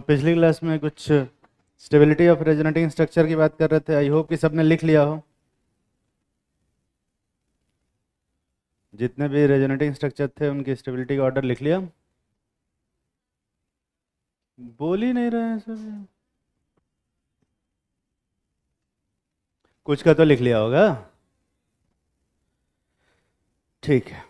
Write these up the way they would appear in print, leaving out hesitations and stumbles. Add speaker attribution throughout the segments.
Speaker 1: पिछली क्लास में कुछ स्टेबिलिटी ऑफ रेजोनेटिंग स्ट्रक्चर की बात कर रहे थे। आई होप कि सबने लिख लिया हो। जितने भी रेजोनेटिंग स्ट्रक्चर थे उनकी स्टेबिलिटी का ऑर्डर लिख लिया। बोल ही नहीं रहे हैं सब। कुछ का तो लिख लिया होगा। ठीक है।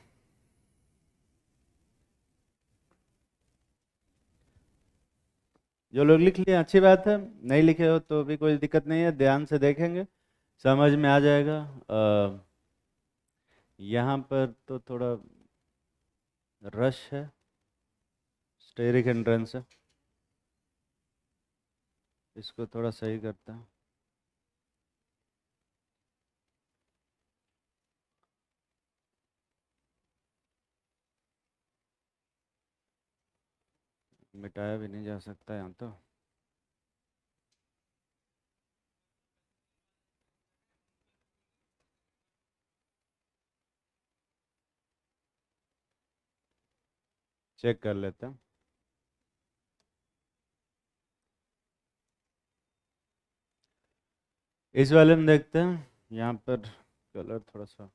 Speaker 1: जो लोग लिख लिए अच्छी बात है, नहीं लिखे हो तो भी कोई दिक्कत नहीं है, ध्यान से देखेंगे समझ में आ जाएगा। यहाँ पर तो थोड़ा रश है, स्टेरिक एंट्रेंस है, इसको थोड़ा सही करता है। मिटाया भी नहीं जा सकता यहाँ तो। चेक कर लेते हैं। इस वाले में देखते हैं, यहाँ पर कलर थोड़ा सा,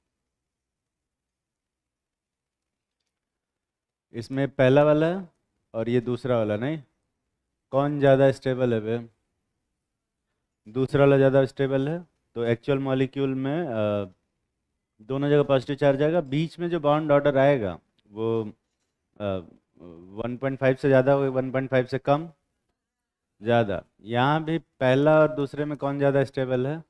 Speaker 1: इसमें पहला वाला है और ये दूसरा वाला, नहीं कौन ज़्यादा स्टेबल है वे? दूसरा वाला ज़्यादा स्टेबल है। तो एक्चुअल मॉलिक्यूल में दोनों जगह पॉजिटिव चार्ज आएगा, बीच में जो बॉन्ड ऑर्डर आएगा वो 1.5 से ज़्यादा होगा, 1.5 से कम ज़्यादा। यहाँ भी पहला और दूसरे में कौन ज़्यादा स्टेबल है?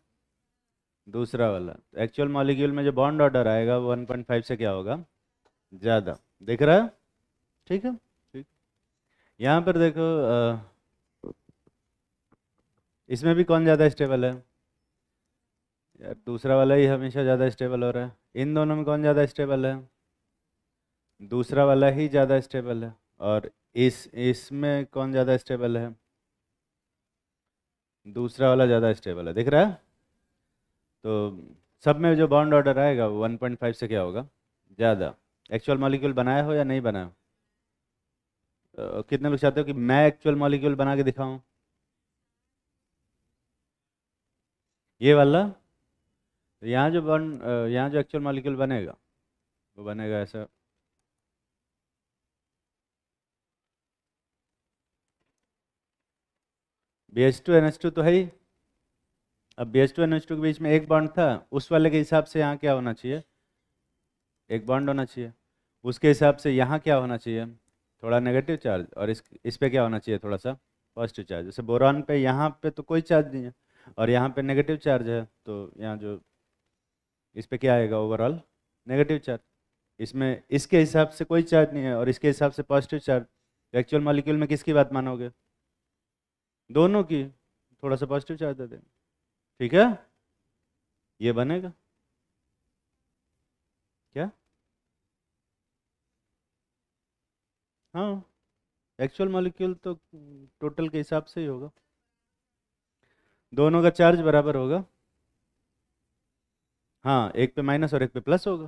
Speaker 1: दूसरा वाला। एक्चुअल मॉलिक्यूल में जो बॉन्ड ऑर्डर आएगा वो 1.5 से क्या होगा? ज़्यादा। दिख रहा है? ठीक है, ठीक। यहाँ पर देखो, इसमें भी कौन ज़्यादा स्टेबल है? यार दूसरा वाला ही हमेशा ज़्यादा स्टेबल हो रहा है। इन दोनों में कौन ज़्यादा स्टेबल है? दूसरा वाला ही ज़्यादा स्टेबल है। और इसमें कौन ज़्यादा स्टेबल है? दूसरा वाला ज़्यादा स्टेबल है। दिख रहा है? तो सब में जो बॉन्ड ऑर्डर आएगा वो 1.5 से क्या होगा? ज़्यादा। एक्चुअल मॉलिक्यूल बनाया हो या नहीं बनाया? कितने लोग चाहते हो कि मैं एक्चुअल मॉलिक्यूल बना के दिखाऊं? ये वाला। यहाँ जो बॉन्ड, यहाँ जो एक्चुअल मॉलिक्यूल बनेगा वो बनेगा ऐसा। BH2NH2 तो है ही। अब BH2NH2 के बीच में एक बॉन्ड था, उस वाले के हिसाब से यहाँ क्या होना चाहिए? एक बॉन्ड होना चाहिए। उसके हिसाब से यहाँ क्या होना चाहिए? थोड़ा नेगेटिव चार्ज। और इस पे क्या होना चाहिए? थोड़ा सा पॉजिटिव चार्ज। जैसे बोरॉन पे यहाँ पे तो कोई चार्ज नहीं है और यहाँ पे नेगेटिव चार्ज है, तो यहाँ जो इस पे क्या आएगा? Overall negative charge. इसमें इसके हिसाब से कोई चार्ज नहीं है और इसके हिसाब से पॉजिटिव चार्ज। एक्चुअल मॉलिक्यूल में किसकी बात मानोगे? दोनों की। थोड़ा सा पॉजिटिव चार्ज दे देंगे, ठीक है? ये बनेगा क्या? हाँ, एक्चुअल मॉलिक्यूल तो टोटल के हिसाब से ही होगा, दोनों का चार्ज बराबर होगा। हाँ, एक पे माइनस और एक पे प्लस होगा,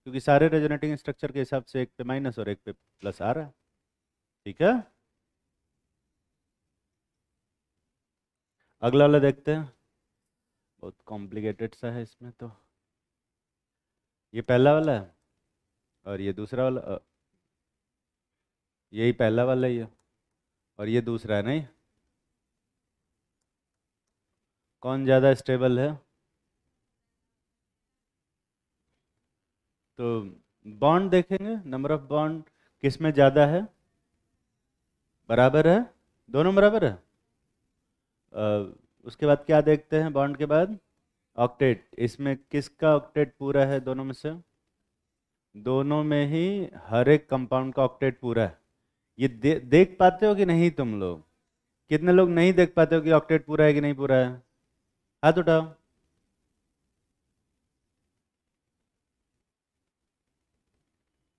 Speaker 1: क्योंकि सारे रेजोनेटिंग स्ट्रक्चर के हिसाब से एक पे माइनस और एक पे प्लस आ रहा है, ठीक है? अगला वाला देखते हैं, बहुत कॉम्प्लिकेटेड सा है इसमें तो। ये पहला वाला है और ये दूसरा वाला, यही पहला वाला ही है और ये दूसरा है, नहीं? कौन ज़्यादा स्टेबल है? तो बॉन्ड देखेंगे, नंबर ऑफ बॉन्ड किस में ज़्यादा है? बराबर है, दोनों बराबर है। उसके बाद क्या देखते हैं बॉन्ड के बाद? ऑक्टेट। इसमें किसका ऑक्टेट पूरा है दोनों में से? दोनों में ही हर एक कंपाउंड का ऑक्टेट पूरा है। ये देख पाते हो कि नहीं तुम लोग? कितने लोग नहीं देख पाते हो कि ऑक्टेट पूरा है कि नहीं पूरा है? हाथ उठाओ।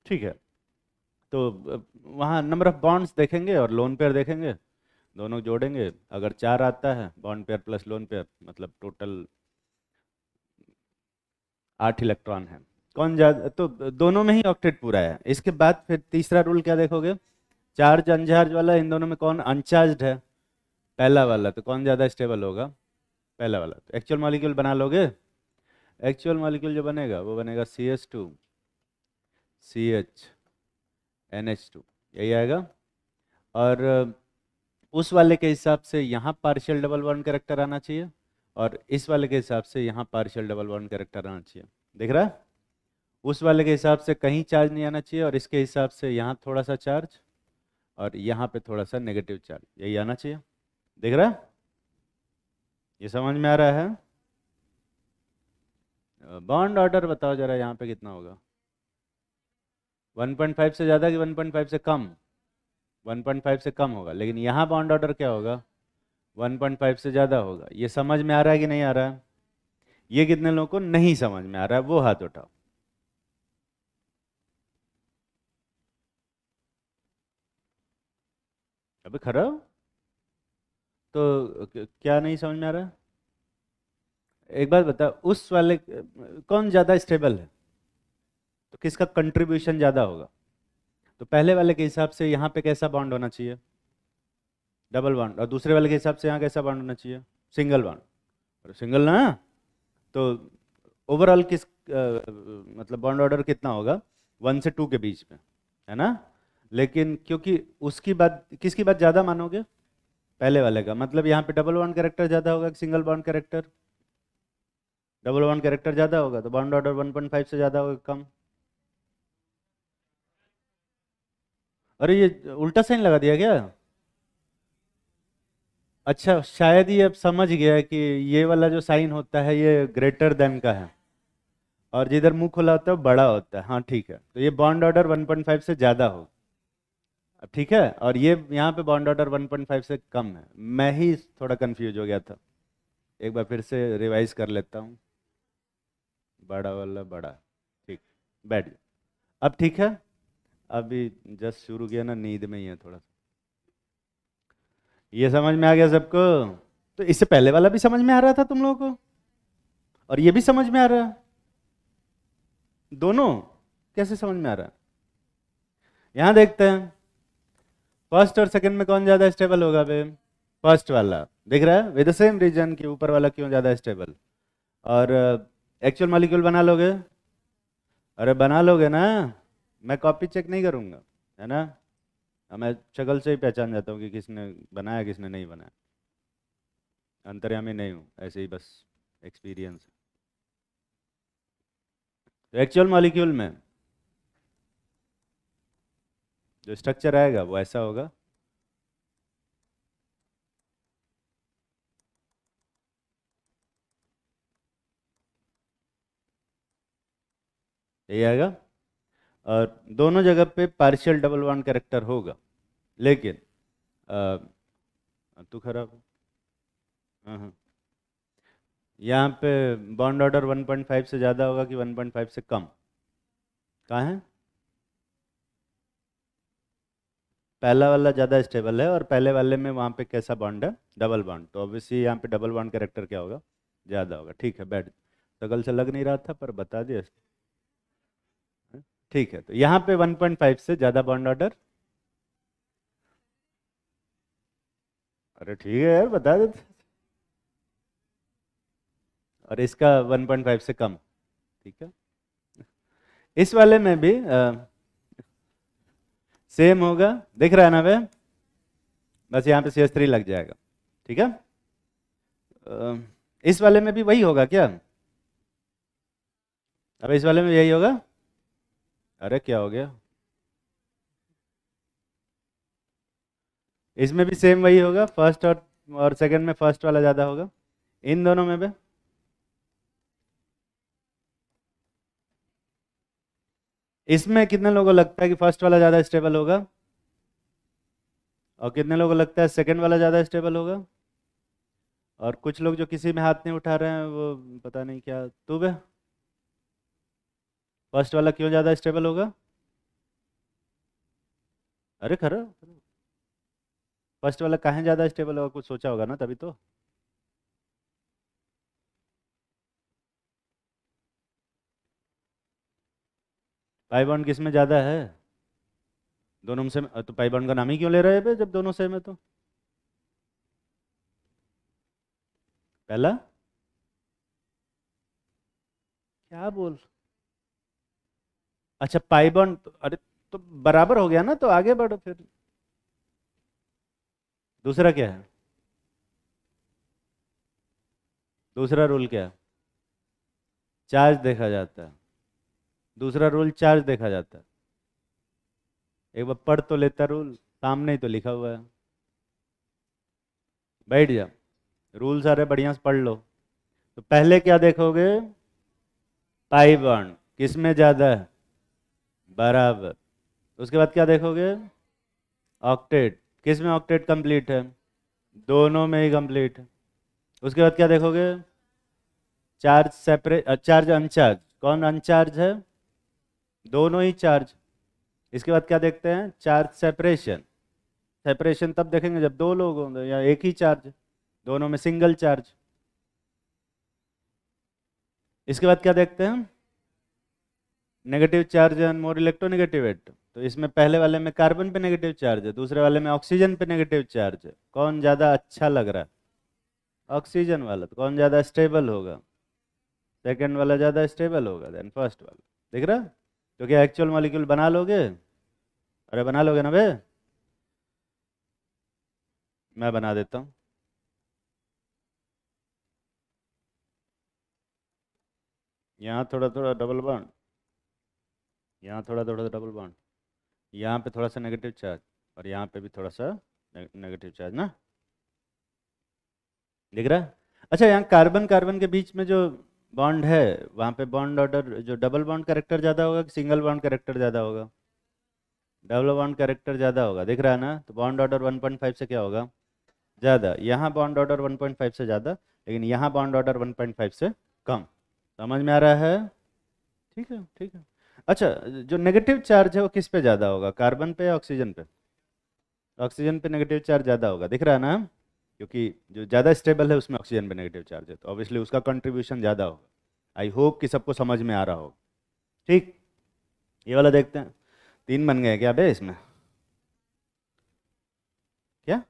Speaker 1: ठीक है। तो वहाँ नंबर ऑफ बॉन्ड्स देखेंगे और लोन पेयर देखेंगे, दोनों जोड़ेंगे। अगर 4 आता है bond pair plus lone pair, मतलब टोटल 8 इलेक्ट्रॉन है। कौन ज़्यादा? तो दोनों में ही ऑक्टेट पूरा है। इसके बाद फिर तीसरा रूल क्या देखोगे? चार्ज अनचार्ज वाला, इन दोनों में कौन अनचार्ज है? पहला वाला। तो कौन ज़्यादा स्टेबल होगा? पहला वाला। तो एक्चुअल मॉलिक्यूल बना लोगे? एक्चुअल मॉलिक्यूल जो बनेगा वो बनेगा CH2 CH NH2, यही आएगा। और उस वाले के हिसाब से यहाँ पार्शियल डबल बॉन्ड कैरेक्टर आना चाहिए, और इस वाले के हिसाब से यहाँ पार्शियल डबल बॉन्ड कैरेक्टर आना चाहिए। दिख रहा है? उस वाले के हिसाब से कहीं चार्ज नहीं आना चाहिए, और इसके हिसाब से यहाँ थोड़ा सा चार्ज और यहाँ पे थोड़ा सा नेगेटिव चार्ज, यही आना चाहिए। दिख रहा है? ये समझ में आ रहा है? बॉन्ड ऑर्डर बताओ जरा, यहाँ पे कितना होगा? 1.5 से ज़्यादा कि 1.5 से कम? 1.5 से कम होगा, लेकिन यहाँ बॉन्ड ऑर्डर क्या होगा? 1.5 से ज़्यादा होगा। ये समझ में आ रहा है कि नहीं आ रहा है? ये कितने लोगों को नहीं समझ में आ रहा है, वो हाथ उठाओ। अबे खरा हो? तो क्या नहीं समझ में आ रहा है? एक बात बता, उस वाले कौन ज़्यादा स्टेबल है? तो किसका कंट्रीब्यूशन ज़्यादा होगा? तो पहले वाले के हिसाब से यहाँ पे कैसा बॉन्ड होना चाहिए? Double bond. और दूसरे वाले के हिसाब से यहाँ कैसा बॉन्ड होना चाहिए? Single bond. और सिंगल ना, तो ओवरऑल किस मतलब बॉन्ड ऑर्डर कितना होगा? 1 से 2 के बीच में, है ना? लेकिन क्योंकि उसकी बात, किसकी बात ज़्यादा मानोगे? पहले वाले का। मतलब यहाँ पे डबल बॉन्ड कैरेक्टर ज़्यादा होगा कि single bond character? Double bond character ज़्यादा होगा, तो बॉन्ड ऑर्डर 1.5 से ज़्यादा होगा कम? अरे ये उल्टा साइन लगा दिया क्या? अच्छा, शायद ये अब समझ गया है कि ये वाला जो साइन होता है ये ग्रेटर देन का है, और जिधर मुंह खुला होता है वो बड़ा होता है। हाँ ठीक है, तो ये बॉन्ड ऑर्डर 1.5 से ज़्यादा हो। अब ठीक है, और ये यहाँ पे बॉन्ड ऑर्डर 1.5 से कम है। मैं ही थोड़ा कंफ्यूज हो गया था, एक बार फिर से रिवाइज कर लेता हूँ। बड़ा वाला बड़ा, ठीक, बैठ गया। अब ठीक है, अभी जस्ट शुरू किया ना, नींद में ही है थोड़ा सा। ये समझ में आ गया सबको? तो इससे पहले वाला भी समझ में आ रहा था तुम लोगों को, और ये भी समझ में आ रहा है? दोनों कैसे समझ में आ रहा है? यहाँ देखते हैं, फर्स्ट और सेकंड में कौन ज्यादा स्टेबल होगा बे? फर्स्ट वाला। दिख रहा है? विद द सेम रीजन कि ऊपर वाला क्यों ज्यादा स्टेबल। और एक्चुअल मॉलिक्यूल बना लोगे? अरे बना लोगे ना, मैं कॉपी चेक नहीं करूंगा, है ना? मैं शक्ल से ही पहचान जाता हूँ कि किसने बनाया किसने नहीं बनाया। अंतर्यामी नहीं हूँ, ऐसे ही बस एक्सपीरियंस। तो एक्चुअल मॉलिक्यूल में जो स्ट्रक्चर आएगा वो ऐसा होगा। यही आएगा, और दोनों जगह पे पार्शियल डबल बॉन्ड कैरेक्टर होगा। लेकिन तू खराब। हाँ हाँ, यहाँ पे बॉन्ड ऑर्डर 1.5 से ज़्यादा होगा कि 1.5 से कम? कहाँ है? पहला वाला ज़्यादा स्टेबल है, और पहले वाले में वहाँ पे कैसा बॉन्ड है? Double bond. तो ऑब्वियसली यहाँ पे डबल बॉन्ड कैरेक्टर क्या होगा? ज़्यादा होगा। ठीक है, बैठ। शक्ल से लग नहीं रहा था पर बता दिया। ठीक है, तो यहाँ पे 1.5 से ज़्यादा बॉन्ड ऑर्डर। अरे ठीक है यार, बता देते। और इसका 1.5 से कम। ठीक है, इस वाले में भी सेम होगा। दिख रहा है ना वे? बस यहाँ पे CH3 लग जाएगा। ठीक है, इस वाले में भी वही होगा क्या? अब इस वाले में यही होगा? अरे क्या हो गया? इसमें भी सेम वही होगा, फर्स्ट और सेकंड में फर्स्ट वाला ज़्यादा होगा। इन दोनों में भी इसमें कितने लोगों को लगता है कि फर्स्ट वाला ज़्यादा स्टेबल होगा, और कितने लोगों को लगता है सेकंड वाला ज़्यादा स्टेबल होगा? और कुछ लोग जो किसी में हाथ नहीं उठा रहे हैं वो पता नहीं क्या। तू बे, फर्स्ट वाला क्यों ज़्यादा स्टेबल होगा? अरे खरा, फर्स्ट वाला कहाँ ज़्यादा स्टेबल होगा, कुछ सोचा होगा ना तभी तो। पाई बॉन्ड किस में ज़्यादा है? दोनों में सेम, तो पाई बॉन्ड का नाम ही क्यों ले रहे हैं बे, जब दोनों सेम है तो? पहला क्या बोल, अच्छा पाई बॉन्ड अरे तो बराबर हो गया ना, तो आगे बढ़ो फिर। दूसरा क्या है? दूसरा रूल क्या है? चार्ज देखा जाता है। दूसरा रूल चार्ज देखा जाता है। एक बार पढ़ तो लेता रूल, सामने ही तो लिखा हुआ है। बैठ जा, रूल सारे बढ़िया से पढ़ लो। तो पहले क्या देखोगे? पाई बॉन्ड किस में ज्यादा है? बराबर। उसके बाद क्या देखोगे? ऑक्टेट, किस में ऑक्टेट कंप्लीट है? दोनों में ही कंप्लीट है। उसके बाद क्या देखोगे? चार्ज सेपरेट, चार्ज अनचार्ज, कौन अनचार्ज है? दोनों ही चार्ज। इसके बाद क्या देखते हैं? Charge separation. सेपरेशन तब देखेंगे जब दो लोग होंगे या एक ही चार्ज, दोनों में सिंगल चार्ज। इसके बाद क्या देखते हैं? Negative charge and more electronegative. तो इसमें पहले वाले में कार्बन पे नेगेटिव चार्ज है, दूसरे वाले में ऑक्सीजन पे नेगेटिव चार्ज है। कौन ज़्यादा अच्छा लग रहा है? ऑक्सीजन वाला। तो कौन ज़्यादा स्टेबल होगा? सेकंड वाला ज़्यादा स्टेबल होगा देन फर्स्ट वाला। दिख रहा? तो क्या एक्चुअल मॉलिक्यूल बना लोगे? अरे बना लोगे ना बे? मैं बना देता हूँ। यहाँ थोड़ा थोड़ा डबल बॉन्ड, यहाँ थोड़ा थोड़ा डबल बॉन्ड, यहाँ पे थोड़ा सा नेगेटिव चार्ज, और यहाँ पे भी थोड़ा सा नेगेटिव चार्ज ना। दिख रहा है? अच्छा, यहाँ कार्बन कार्बन के बीच में जो बॉन्ड है, वहाँ पे बॉन्ड ऑर्डर जो डबल बॉन्ड कैरेक्टर ज़्यादा होगा कि सिंगल बॉन्ड कैरेक्टर ज़्यादा होगा? डबल बॉन्ड कैरेक्टर ज़्यादा होगा। दिख रहा है ना? तो बॉन्ड ऑर्डर 1.5 से क्या होगा? ज़्यादा। यहाँ बॉन्ड ऑर्डर 1.5 से ज़्यादा, लेकिन यहाँ बॉन्ड ऑर्डर 1.5 से कम। समझ में आ रहा है? ठीक है, ठीक है। अच्छा, जो नेगेटिव चार्ज है वो किस पे ज़्यादा होगा, कार्बन पे या ऑक्सीजन पे? ऑक्सीजन पे नेगेटिव चार्ज ज़्यादा होगा। दिख रहा है ना? क्योंकि जो ज़्यादा स्टेबल है उसमें ऑक्सीजन पे नेगेटिव चार्ज है, तो ऑब्वियसली उसका कंट्रीब्यूशन ज़्यादा होगा। आई होप कि सबको समझ में आ रहा हो। ठीक, ये वाला देखते हैं। तीन बन गए क्या बे इसमें? क्या?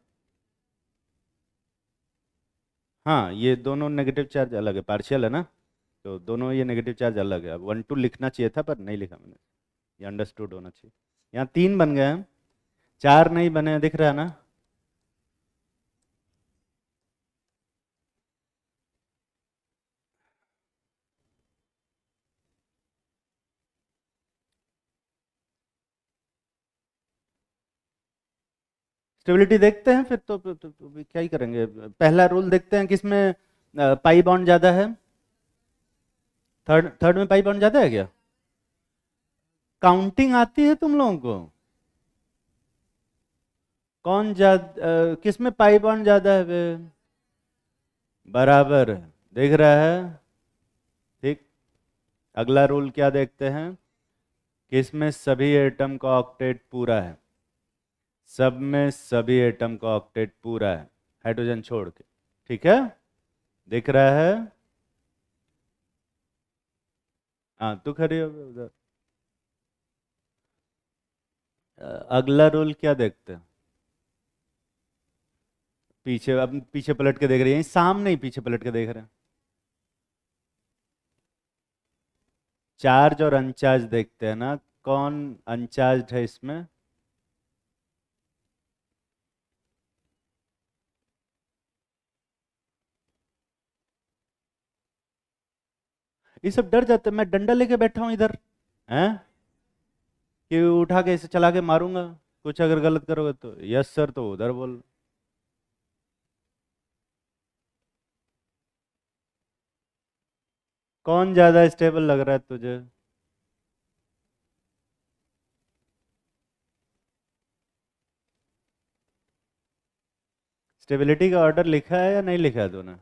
Speaker 1: हाँ, ये दोनों नेगेटिव चार्ज अलग है, पार्शियल है ना, तो दोनों ये नेगेटिव चार्ज अलग है। अब 1 2 लिखना चाहिए था पर नहीं लिखा मैंने, ये अंडरस्टूड होना चाहिए। यहाँ तीन बन गए हैं, चार नहीं बने हैं। दिख रहा है ना? स्टेबिलिटी देखते हैं फिर तो भी क्या ही करेंगे। पहला रूल देखते हैं किसमें पाई बॉन्ड ज्यादा है। थर्ड थर्ड में पाई बॉन्ड ज्यादा है क्या? काउंटिंग आती है तुम लोगों को? कौन ज्यादा, किसमें पाई बॉन्ड ज्यादा है बे? बराबर है। देख रहा है? ठीक। अगला रूल क्या देखते हैं? किसमें सभी एटम का ऑक्टेट पूरा है? सब में सभी एटम का ऑक्टेट पूरा है, हाइड्रोजन छोड़ के। ठीक है? दिख रहा है? हाँ, तू खड़ी हो उधर। अगला रूल क्या देखते हैं? पीछे, अब पीछे पलट के देख रहे हैं, सामने ही पीछे पलट के देख रहे हैं। चार्ज और अनचार्ज देखते हैं ना, कौन अनचार्ज है इसमें? ये सब डर जाते हैं। मैं डंडा लेके बैठा हूं इधर, हैं कि उठा के इसे चला के मारूंगा कुछ अगर गलत करोगे तो। यस सर, तो उधर बोल। कौन ज्यादा स्टेबल लग रहा है तुझे? स्टेबिलिटी का ऑर्डर लिखा है या नहीं लिखा है तूने?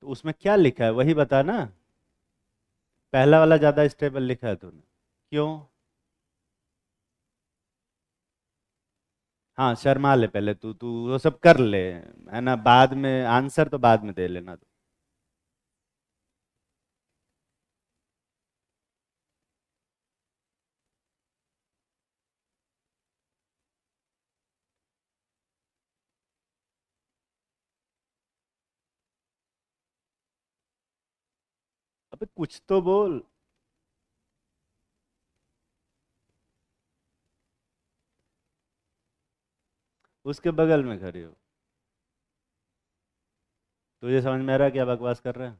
Speaker 1: तो उसमें क्या लिखा है वही बता ना। पहला वाला ज्यादा स्टेबल लिखा है तूने, क्यों? हाँ, शर्मा ले पहले, तू तू वो सब कर ले, है ना, बाद में आंसर तो बाद में दे लेना तू। अबे कुछ तो बोल। उसके बगल में खड़ी हो। तुझे समझ में आ रहा है क्या बकवास कर रहा है?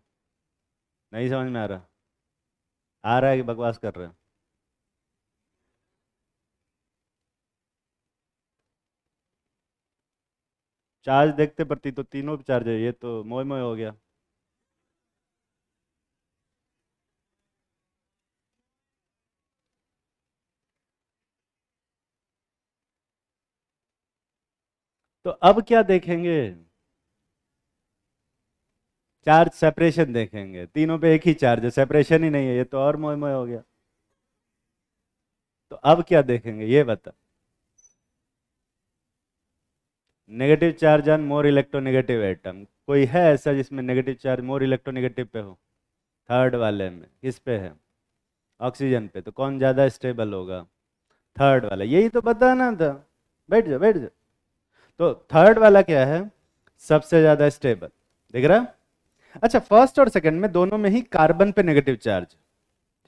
Speaker 1: नहीं समझ में आ रहा? आ रहा है कि बकवास कर रहा है? चार्ज देखते प्रति तो तीनों पे चार्ज है, ये तो मोय मोय हो गया। तो अब क्या देखेंगे? चार्ज सेपरेशन देखेंगे। तीनों पे एक ही चार्ज है, सेपरेशन ही नहीं है, ये तो और मोय मोय हो गया। तो अब क्या देखेंगे ये बता। Negative charge on more electronegative atom, कोई है ऐसा जिसमें नेगेटिव चार्ज मोर इलेक्ट्रोनेगेटिव पे हो? थर्ड वाले में किस पे है? ऑक्सीजन पे। तो कौन ज्यादा स्टेबल होगा? थर्ड वाला, यही तो बताना था। बैठ जा बैठ जा। तो थर्ड वाला क्या है? सबसे ज्यादा स्टेबल। दिख रहा? अच्छा, फर्स्ट और सेकंड में दोनों में ही कार्बन पे नेगेटिव चार्ज।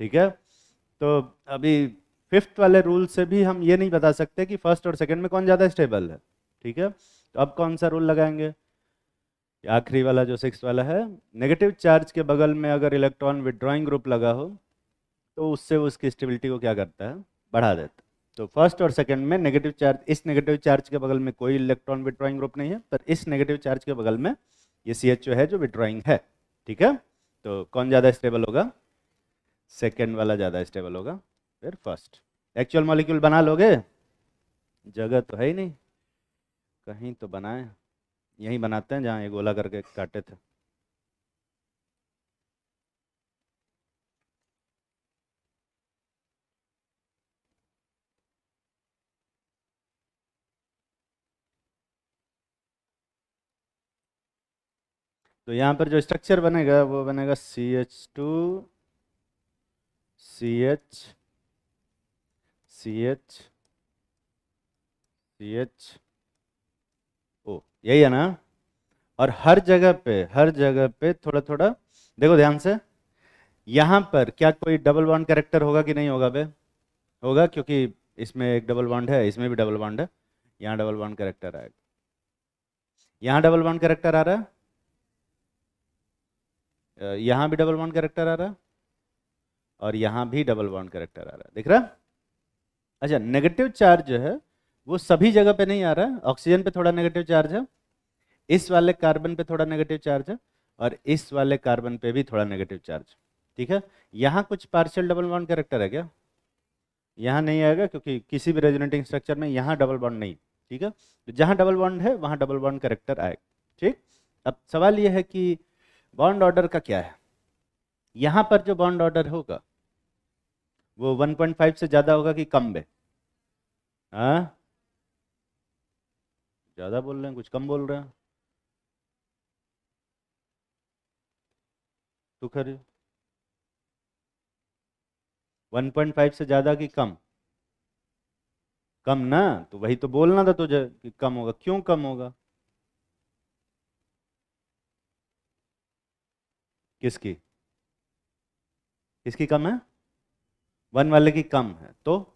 Speaker 1: ठीक है। तो अभी फिफ्थ वाले रूल से भी हम ये नहीं बता सकते कि फर्स्ट और सेकंड में कौन ज्यादा स्टेबल है। ठीक है, तो अब कौन सा रूल लगाएंगे? ये आखिरी वाला जो सिक्स वाला है। नेगेटिव चार्ज के बगल में अगर इलेक्ट्रॉन विड्रॉइंग ग्रुप लगा हो तो उससे उसकी स्टेबिलिटी को क्या करता है? बढ़ा देता है। तो फर्स्ट और सेकंड में नेगेटिव चार्ज, इस नेगेटिव चार्ज के बगल में कोई इलेक्ट्रॉन विड्रॉइंग ग्रुप नहीं है, पर इस नेगेटिव चार्ज के बगल में ये सी एच है जो विड्रॉइंग है। ठीक है, तो कौन ज़्यादा स्टेबल होगा? सेकेंड वाला ज़्यादा स्टेबल होगा, फिर फर्स्ट। एक्चुअल मॉलिक्यूल बना लोगे? जगह तो है ही नहीं, कहीं तो बनाए। यहीं बनाते हैं जहाँ ये गोला करके काटे थे। तो यहाँ पर जो स्ट्रक्चर बनेगा वो बनेगा CH2 CH CH O, यही है ना? और हर जगह पे थोड़ा थोड़ा, देखो ध्यान से। यहाँ पर क्या कोई डबल बॉन्ड कैरेक्टर होगा कि नहीं होगा बे? होगा, क्योंकि इसमें एक डबल बॉन्ड है, इसमें भी डबल बॉन्ड है। यहाँ डबल बॉन्ड कैरेक्टर आएगा, यहाँ डबल बॉन्ड कैरेक्टर आ रहा है, यहाँ भी डबल बॉन्ड कैरेक्टर आ रहा है, और यहाँ भी डबल बॉन्ड कैरेक्टर आ रहा है। दिख रहा? अच्छा, नेगेटिव चार्ज जो है वो सभी जगह पे नहीं आ रहा है। ऑक्सीजन पे थोड़ा नेगेटिव चार्ज है, इस वाले कार्बन पे थोड़ा नेगेटिव चार्ज है, और इस वाले कार्बन पे भी थोड़ा नेगेटिव चार्ज। ठीक है, यहाँ कुछ पार्शियल डबल बॉन्ड कैरेक्टर है क्या? यहाँ नहीं आएगा, क्योंकि किसी भी रेजोनेटिंग स्ट्रक्चर में यहाँ डबल बॉन्ड नहीं। ठीक है, तो जहाँ डबल बॉन्ड है वहाँ डबल बॉन्ड कैरेक्टर आएगा। ठीक, अब सवाल ये है कि बॉन्ड ऑर्डर का क्या है? यहाँ पर जो बॉन्ड ऑर्डर होगा वो 1.5 से ज़्यादा होगा कि कम बे? हाँ, ज़्यादा बोल रहे हैं, कुछ कम बोल रहे हैं। तू खरी, 1.5 से ज़्यादा कि कम? कम ना, तो वही तो बोलना था तुझे कि कम होगा। क्यों कम होगा? किसकी? किसकी कम है? वन वाले की कम है, तो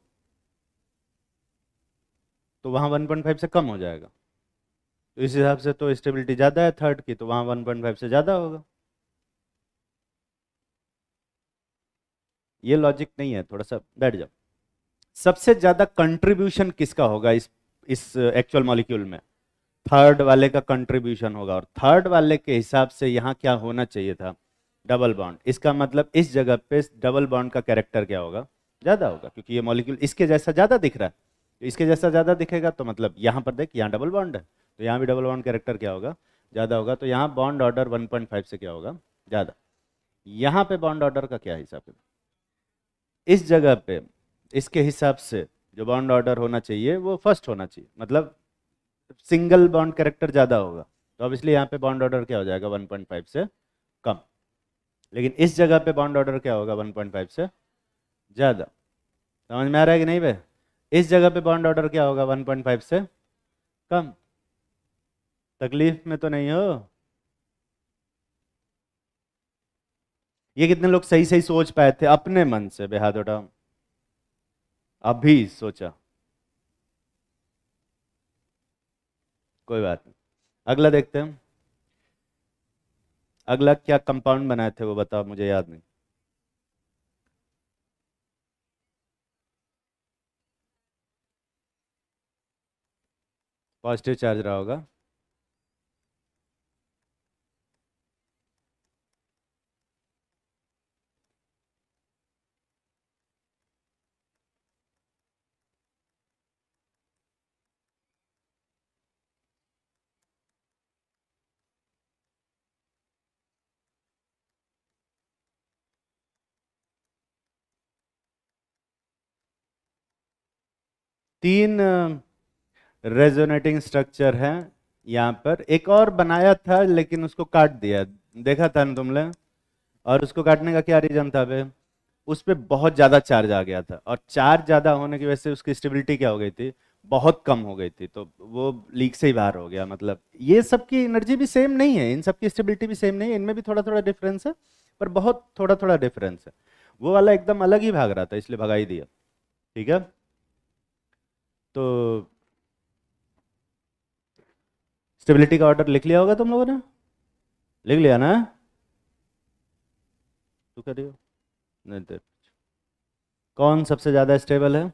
Speaker 1: वहां 1.5 से कम हो जाएगा। तो इस हिसाब से तो स्टेबिलिटी ज़्यादा है थर्ड की, तो वहां 1.5 से ज़्यादा होगा। ये लॉजिक नहीं है, थोड़ा सा बैठ जाओ। सबसे ज़्यादा कंट्रीब्यूशन किसका होगा इस एक्चुअल मॉलिक्यूल में? थर्ड वाले का कंट्रीब्यूशन होगा, और थर्ड वाले के हिसाब से यहाँ क्या होना चाहिए था? Double bond. इसका मतलब इस जगह पे डबल बॉन्ड का कैरेक्टर क्या होगा? ज़्यादा होगा, क्योंकि ये मॉलिक्यूल इसके जैसा ज़्यादा दिख रहा है। तो इसके जैसा ज़्यादा दिखेगा, तो मतलब यहाँ पर देख, यहाँ डबल बॉन्ड है, तो यहाँ भी डबल बॉन्ड कैरेक्टर क्या होगा? ज़्यादा होगा। तो यहाँ बॉन्ड ऑर्डर 1.5 से क्या होगा? ज़्यादा। यहाँ पे बॉन्ड ऑर्डर का क्या हिसाब है? इस जगह पे इसके हिसाब से जो बॉन्ड ऑर्डर होना चाहिए वो फर्स्ट होना चाहिए, मतलब सिंगल बॉन्ड कैरेक्टर ज़्यादा होगा। तो अब इसलिए यहाँ पे बॉन्ड ऑर्डर क्या हो जाएगा? 1.5 से कम। लेकिन इस जगह पे बॉन्ड ऑर्डर क्या होगा? 1.5 से ज़्यादा। समझ में आ रहा है कि नहीं बे? इस जगह पे बॉन्ड ऑर्डर क्या होगा? 1.5 से कम। तकलीफ में तो नहीं हो? ये कितने लोग सही सही सोच पाए थे अपने मन से? बेहाथ उठाओ। अभी सोचा? कोई बात नहीं, अगला देखते हैं। अगला क्या कंपाउंड बनाए थे वो बताओ, मुझे याद नहीं। पॉजिटिव चार्ज रहा होगा। तीन रेजोनेटिंग स्ट्रक्चर हैं यहाँ पर। एक और बनाया था लेकिन उसको काट दिया, देखा था ना तुमने? और उसको काटने का क्या रीजन था बे? उस पर बहुत ज़्यादा चार्ज आ गया था, और चार्ज ज़्यादा होने की वजह से उसकी स्टेबिलिटी क्या हो गई थी? बहुत कम हो गई थी, तो वो लीक से ही बाहर हो गया। मतलब ये सब की एनर्जी भी सेम नहीं है, इन सब की स्टेबिलिटी भी सेम नहीं है, इनमें भी थोड़ा थोड़ा डिफरेंस है, पर बहुत थोड़ा थोड़ा डिफरेंस है। वो वाला एकदम अलग ही भाग रहा था, इसलिए भगा ही दिया। ठीक है, तो स्टेबिलिटी का ऑर्डर लिख लिया होगा तुम लोगों ने? लिख लिया ना? तू कर रही हो? नहीं तो कौन सबसे ज्यादा स्टेबल है?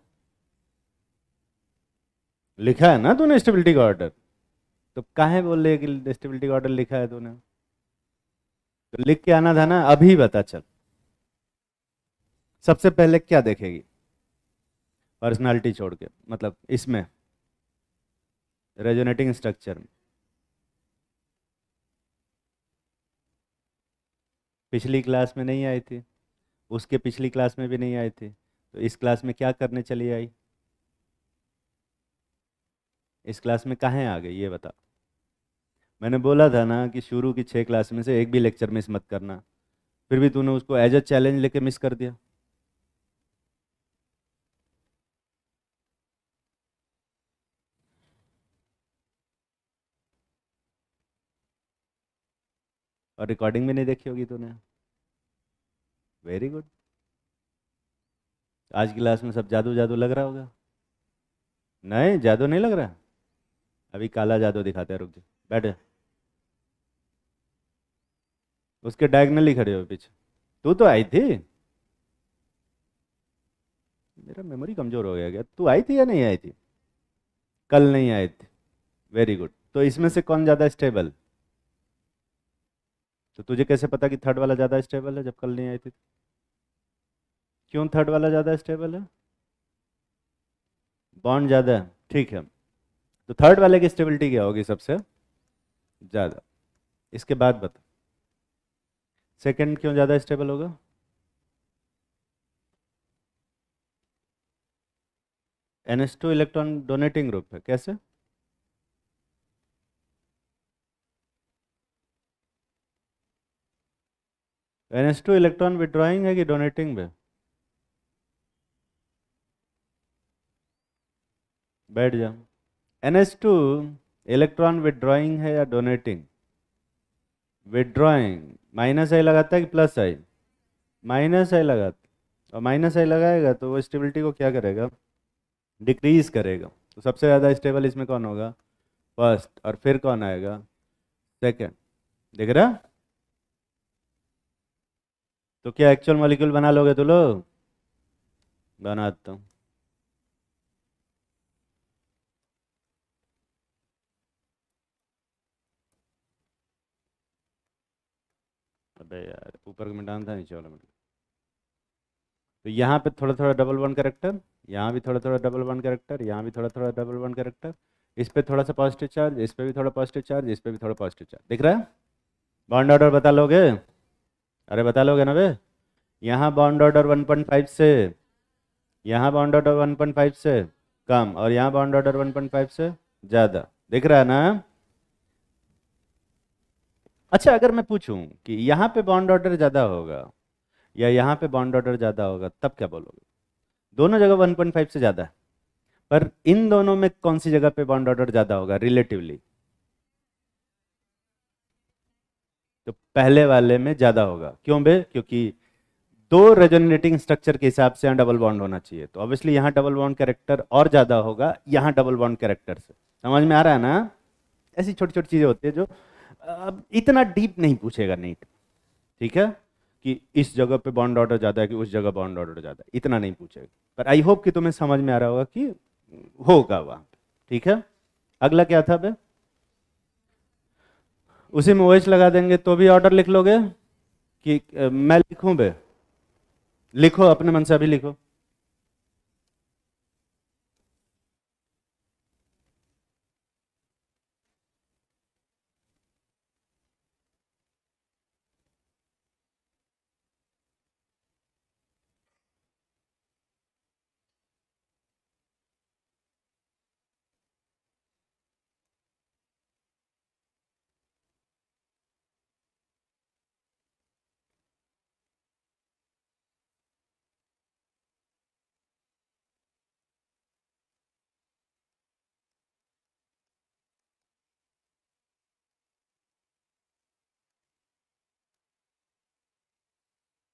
Speaker 1: लिखा है ना तूने स्टेबिलिटी का ऑर्डर? तो काहे बोल रही है कि स्टेबिलिटी का ऑर्डर लिखा है तूने? तो लिख के आना था ना, अभी बता चल। सबसे पहले क्या देखेगी पर्सनालिटी छोड़ के, मतलब इसमें रेजोनेटिंग स्ट्रक्चर में? पिछली क्लास में नहीं आई थी, उसके पिछली क्लास में भी नहीं आई थी, तो इस क्लास में क्या करने चली आई? इस क्लास में कहाँ आ गई ये बता। मैंने बोला था ना कि शुरू की 6 क्लास में से एक भी लेक्चर मिस मत करना, फिर भी तूने उसको एज अ चैलेंज लेके मिस कर दिया। और रिकॉर्डिंग भी नहीं देखी होगी तूने। Very good. आज की क्लास में सब जादू जादू लग रहा होगा। नहीं, जादू नहीं लग रहा। अभी काला जादू दिखाते हैं, रुक जा, बैठ जा। उसके डायगनली खड़े हो पीछे। तू तो आई थी। मेरा मेमोरी कमजोर हो गया क्या? तू आई थी या नहीं आई थी? कल नहीं आई थी। Very good. तो इसमें से कौन ज़्यादा स्टेबल? तो तुझे कैसे पता कि थर्ड वाला ज़्यादा स्टेबल है जब कल नहीं आई थी? क्यों थर्ड वाला ज़्यादा स्टेबल है? बॉन्ड ज़्यादा है, ठीक है। तो थर्ड वाले की स्टेबिलिटी क्या होगी सबसे ज़्यादा? इसके बाद बता, सेकंड क्यों ज़्यादा स्टेबल होगा? NH2 इलेक्ट्रॉन डोनेटिंग ग्रुप है, कैसे? NH2 इलेक्ट्रॉन विड्रॉइंग है कि डोनेटिंग में? बैठ जा। NH2 इलेक्ट्रॉन विड्रॉइंग है या डोनेटिंग? विड्रॉइंग। माइनस आई लगाता है कि प्लस आई? माइनस आई लगाता, और माइनस आई लगाएगा तो वो स्टेबिलिटी को क्या करेगा? डिक्रीज करेगा। तो सबसे ज़्यादा स्टेबल इसमें कौन होगा? फर्स्ट। और फिर कौन आएगा? सेकंड। देख रहा? तो क्या एक्चुअल मॉलिक्यूल बना लोगे तो लोग? बनाता हूँ। अबे यार, ऊपर का मिटाना था, नीचे वाला मिटा। तो यहाँ पे थोड़ा थोड़ा डबल वन करेक्टर, यहाँ भी थोड़ा थोड़ा डबल वन करेक्टर, यहाँ भी थोड़ा थोड़ा डबल वन करेक्टर। इस पे थोड़ा सा पॉजिटिव चार्ज, इस पे भी थोड़ा पॉजिटिव चार्ज, इस पे भी थोड़ा पॉजिटिव चार्ज। दिख रहा है? बॉन्ड ऑर्डर बता लोगे? अरे बता लोगे ना बे? यहाँ बॉन्ड ऑर्डर 1.5 से, यहाँ बॉन्ड ऑर्डर 1.5 से कम, और यहाँ बॉन्ड ऑर्डर 1.5 से ज़्यादा। दिख रहा है ना? अच्छा, अगर मैं पूछूं कि यहाँ पे बॉन्ड ऑर्डर ज़्यादा होगा या यहाँ पे बॉन्ड ऑर्डर ज़्यादा होगा, तब क्या बोलोगे? दोनों जगह 1.5 से ज़्यादा है, पर इन दोनों में कौन सी जगह पे बॉन्ड ऑर्डर ज़्यादा होगा रिलेटिवली? तो पहले वाले में ज़्यादा होगा। क्यों बे? क्योंकि दो रेजोनेटिंग स्ट्रक्चर के हिसाब से यहाँ डबल बॉन्ड होना चाहिए, तो ऑब्वियसली यहाँ डबल बॉन्ड कैरेक्टर और ज़्यादा होगा यहाँ डबल बॉन्ड कैरेक्टर से। समझ में आ रहा है ना? ऐसी छोटी छोटी चीज़ें होती है जो अब इतना डीप नहीं पूछेगा नीट, ठीक है, कि इस जगह पे बॉन्ड ऑर्डर ज़्यादा है कि उस जगह बॉन्ड ऑर्डर ज़्यादा है, इतना नहीं पूछेगा। पर आई होप कि तुम्हें समझ में आ रहा होगा कि होगा वहाँ पे, ठीक है। अगला क्या था बे? उसी में OH लगा देंगे तो भी ऑर्डर लिख लोगे कि मैं लिखूं बे? लिखो अपने मन से, अभी लिखो।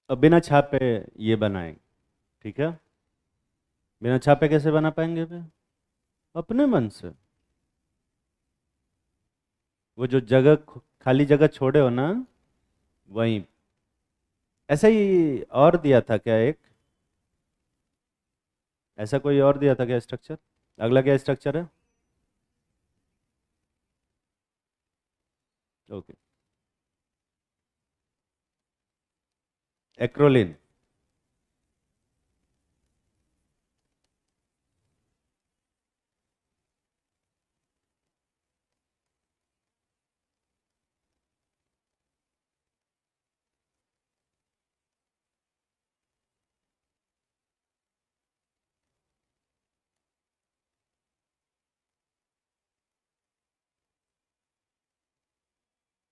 Speaker 1: अब बिना छापे ये बनाएंगे, ठीक है। बिना छापे कैसे बना पाएंगे बे? अपने मन से। वो जो जगह खाली जगह छोड़े हो ना, वहीं। ऐसा ही और दिया था क्या एक? ऐसा कोई और दिया था क्या स्ट्रक्चर? अगला क्या स्ट्रक्चर है? Okay, acrolein.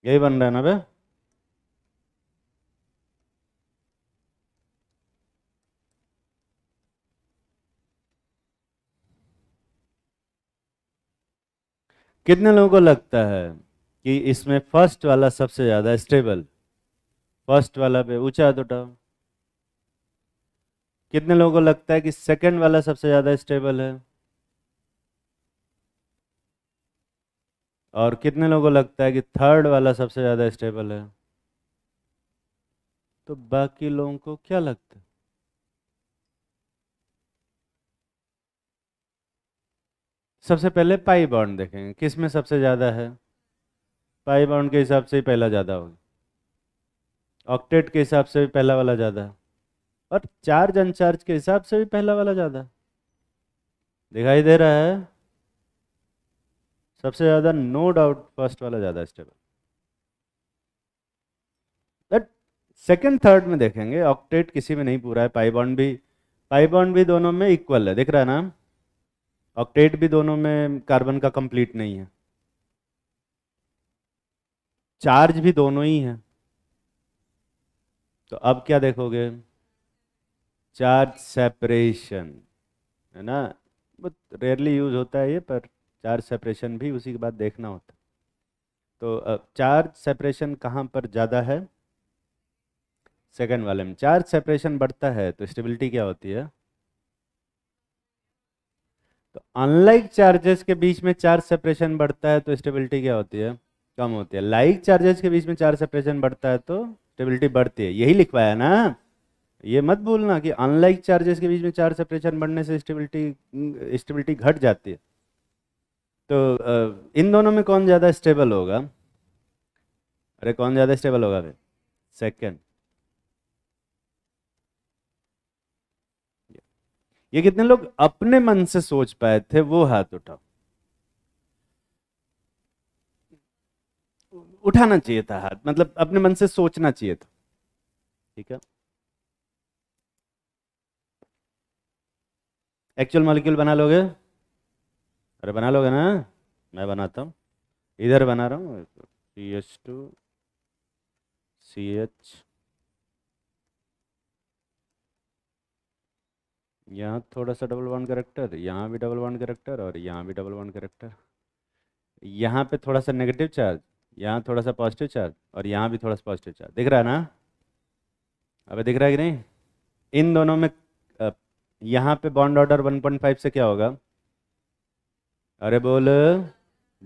Speaker 1: यही बन रहा है ना बे? कितने लोगों को लगता है कि इसमें फर्स्ट वाला सबसे ज्यादा स्टेबल? फर्स्ट वाला पे ऊंचा हाथ उठाओ। कितने लोगों को लगता है कि सेकंड वाला सबसे ज्यादा स्टेबल है? और कितने लोगों को लगता है कि थर्ड वाला सबसे ज्यादा स्टेबल है? तो बाकी लोगों को क्या लगता है? सबसे पहले पाई बॉन्ड देखेंगे, किस में सबसे ज्यादा है। पाई बॉन्ड के हिसाब से ही पहला ज्यादा होगा, ऑक्टेट के हिसाब से भी पहला वाला ज्यादा है, और चार्ज अनचार्ज के हिसाब से भी पहला वाला ज्यादा है। दिखाई दे रहा है? सबसे ज्यादा नो डाउट फर्स्ट वाला ज्यादा स्टेबल। बट सेकंड थर्ड में देखेंगे, ऑक्टेट किसी में नहीं पूरा है, पाई बॉन्ड भी दोनों में इक्वल है, दिख रहा है ना। ऑक्टेट भी दोनों में कार्बन का कंप्लीट नहीं है, चार्ज भी दोनों ही है। तो अब क्या देखोगे? चार्ज सेपरेशन, है ना। बहुत रेयरली यूज होता है ये, पर चार्ज सेपरेशन भी उसी के बाद देखना होता है। तो चार्ज सेपरेशन कहाँ पर ज़्यादा है? सेकंड वाले में। चार्ज सेपरेशन बढ़ता है तो स्टेबिलिटी क्या होती है? तो अनलाइक चार्जेस के बीच में चार्ज सेपरेशन बढ़ता है तो स्टेबिलिटी क्या होती है? कम होती है। लाइक चार्जेस के बीच में चार्ज सेपरेशन बढ़ता है तो स्टेबिलिटी बढ़ती है, यही लिखवाया ना। ये मत भूलना कि अनलाइक चार्जेस के बीच में चार्ज सेपरेशन बढ़ने से स्टेबिलिटी स्टेबिलिटी घट जाती है। तो इन दोनों में कौन ज़्यादा स्टेबल होगा? अरे कौन ज़्यादा स्टेबल होगा फिर? सेकेंड। ये कितने लोग अपने मन से सोच पाए थे, वो हाथ उठाओ। उठाना चाहिए था हाथ, मतलब अपने मन से सोचना चाहिए था, ठीक है। एक्चुअल मॉलिक्यूल बना लोगे? अरे बना लोगे ना? मैं बनाता हूँ, इधर बना रहा हूँ। CH2CH, यहाँ थोड़ा सा डबल बॉन्ड करेक्टर, यहाँ भी डबल बॉन्ड करेक्टर, और यहाँ भी डबल बॉन्ड करेक्टर। यहाँ पे थोड़ा सा नेगेटिव चार्ज, यहाँ थोड़ा सा पॉजिटिव चार्ज और यहाँ भी थोड़ा सा पॉजिटिव चार्ज, दिख रहा है ना? अबे दिख रहा है कि नहीं? इन दोनों में अ, यहाँ पे बॉन्ड ऑर्डर 1.5 से क्या होगा? अरे बोल,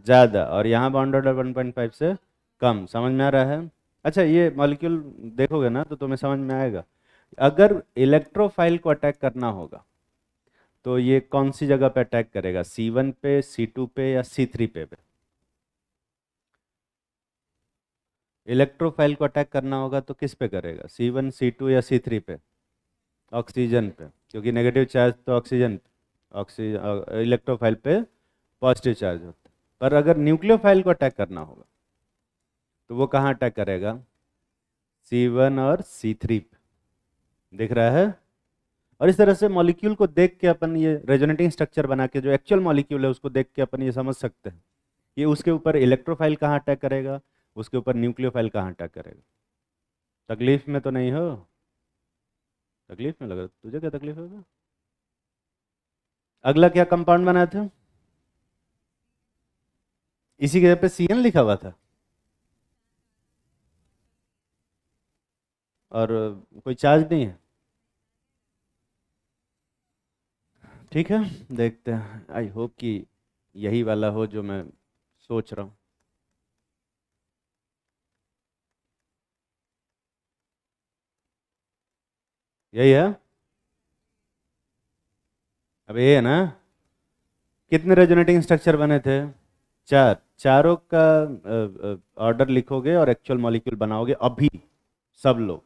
Speaker 1: ज़्यादा। और यहाँ बॉन्ड ऑर्डर 1.5 से कम। समझ में आ रहा है? अच्छा, ये मॉलिक्यूल देखोगे ना तो तुम्हें समझ में आएगा। अगर इलेक्ट्रोफाइल को अटैक करना होगा तो ये कौन सी जगह पे अटैक करेगा? C1 पे, C2 पे या C3 पे? इलेक्ट्रोफाइल को अटैक करना होगा तो किस पे करेगा? C1, C2 या C3 पे? ऑक्सीजन पे, क्योंकि नेगेटिव चार्ज तो ऑक्सीजन, ऑक्सीजन इलेक्ट्रोफाइल पे पॉजिटिव चार्ज होता है। पर अगर न्यूक्लियोफाइल को अटैक करना होगा तो वो कहाँ अटैक करेगा? C1 और C3 पे। दिख रहा है? और इस तरह से मॉलिक्यूल को देख के अपन ये रेजोनेटिंग स्ट्रक्चर बना के जो एक्चुअल मॉलिक्यूल है उसको देख के अपन ये समझ सकते हैं कि उसके ऊपर इलेक्ट्रोफाइल कहाँ अटैक करेगा, उसके ऊपर न्यूक्लियोफाइल कहाँ अटैक करेगा। तकलीफ में तो नहीं हो? तकलीफ में लग रहा, तुझे क्या तकलीफ होगा? अगला क्या कंपाउंड बनाए थे? इसी के जगह पे CN लिखा हुआ था। और कोई चार्ज नहीं है। ठीक है, देखते हैं। आई होप कि यही वाला हो जो मैं सोच रहा हूँ। यही है। अब ये है ना, कितने रेजोनेटिंग स्ट्रक्चर बने थे? चार। चारों का ऑर्डर लिखोगे और एक्चुअल मॉलिक्यूल बनाओगे अभी, सब लोग।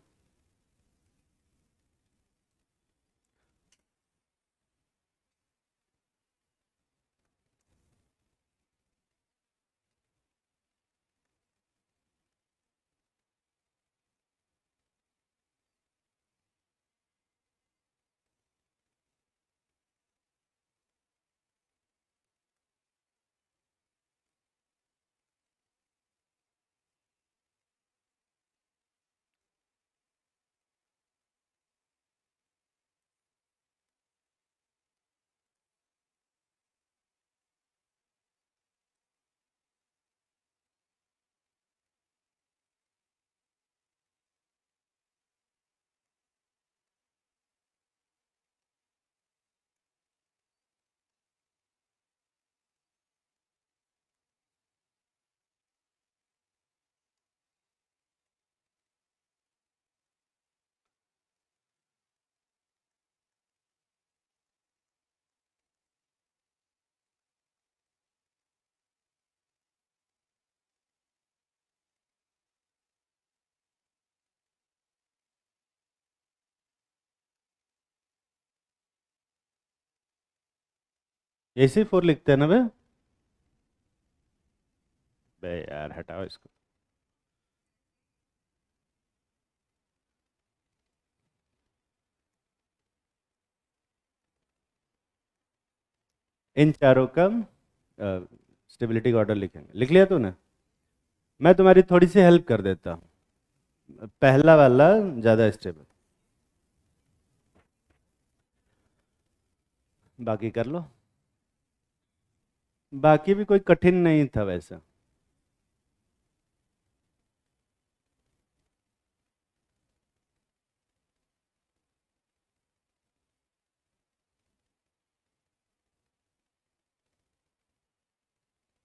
Speaker 1: AC4 लिखते हैं ना बे? बे यार हटाओ इसको। इन चारों का स्टेबिलिटी का ऑर्डर लिखेंगे। लिख लिया तूने? मैं तुम्हारी थोड़ी सी हेल्प कर देता हूँ। पहला वाला ज़्यादा स्टेबल, बाकी कर लो। बाकी भी कोई कठिन नहीं था वैसा।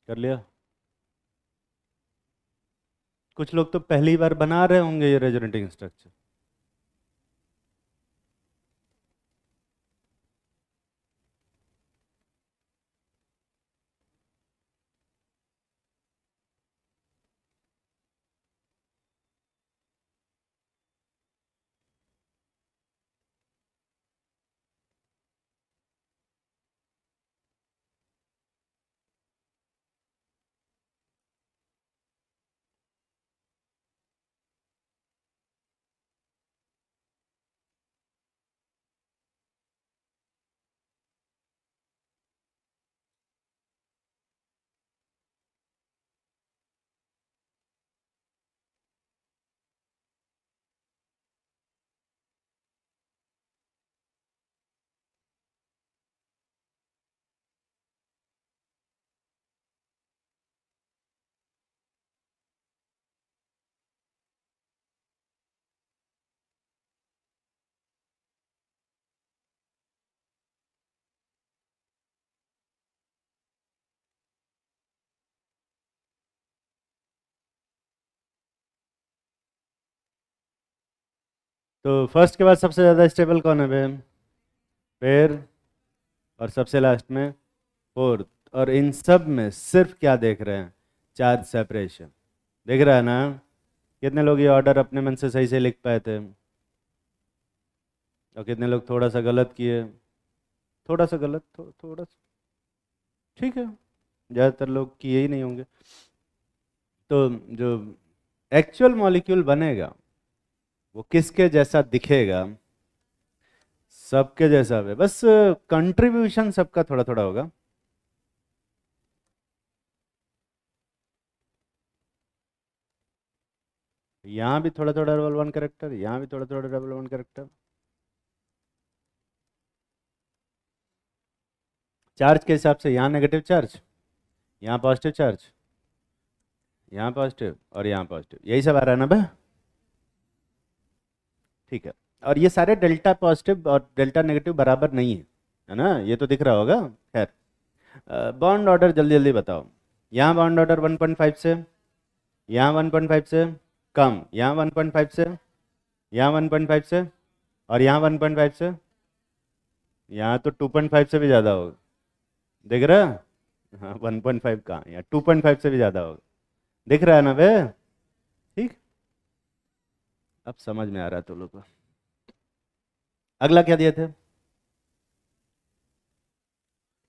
Speaker 1: कर लिया? कुछ लोग तो पहली बार बना रहे होंगे ये रेजोनेटिंग स्ट्रक्चर। तो फर्स्ट के बाद सबसे ज़्यादा स्टेबल कौन है बे? पेयर। और सबसे लास्ट में फोर्थ। और इन सब में सिर्फ क्या देख रहे हैं? Charge separation. देख रहा है ना? कितने लोग ये ऑर्डर अपने मन से सही से लिख पाए थे और कितने लोग थोड़ा सा गलत किए? थोड़ा सा गलत, थोड़ा सा ठीक है, ज़्यादातर लोग किए ही नहीं होंगे। तो जो एक्चुअल मॉलिक्यूल बनेगा वो किसके जैसा दिखेगा? सबके जैसा है, बस कंट्रीब्यूशन सबका थोड़ा थोड़ा होगा। यहाँ भी थोड़ा थोड़ा डबल वन करेक्टर, यहाँ भी थोड़ा थोड़ा डबल वन करेक्टर। चार्ज के हिसाब से यहाँ नेगेटिव चार्ज, यहाँ पॉजिटिव चार्ज, यहाँ पॉजिटिव और यहाँ पॉजिटिव, यही सब आ रहा है ना भाई? ठीक है। और ये सारे डेल्टा पॉजिटिव और डेल्टा नेगेटिव बराबर नहीं है ना? ये तो दिख रहा होगा। खैर, बॉन्ड ऑर्डर जल्दी जल्दी बताओ। यहाँ बॉन्ड ऑर्डर 1.5 से, यहाँ 1.5 से कम, यहाँ 1.5 से, यहाँ 1.5 से, और यहाँ 1.5 से, यहाँ तो 2.5 से भी ज़्यादा होगा। दिख रहा है? हाँ, 1.5 कहाँ, यहाँ 2.5 से भी ज़्यादा होगा। दिख रहा है ना बे? ठीक। अब समझ में आ रहा है तो लोग को। अगला क्या दिए थे?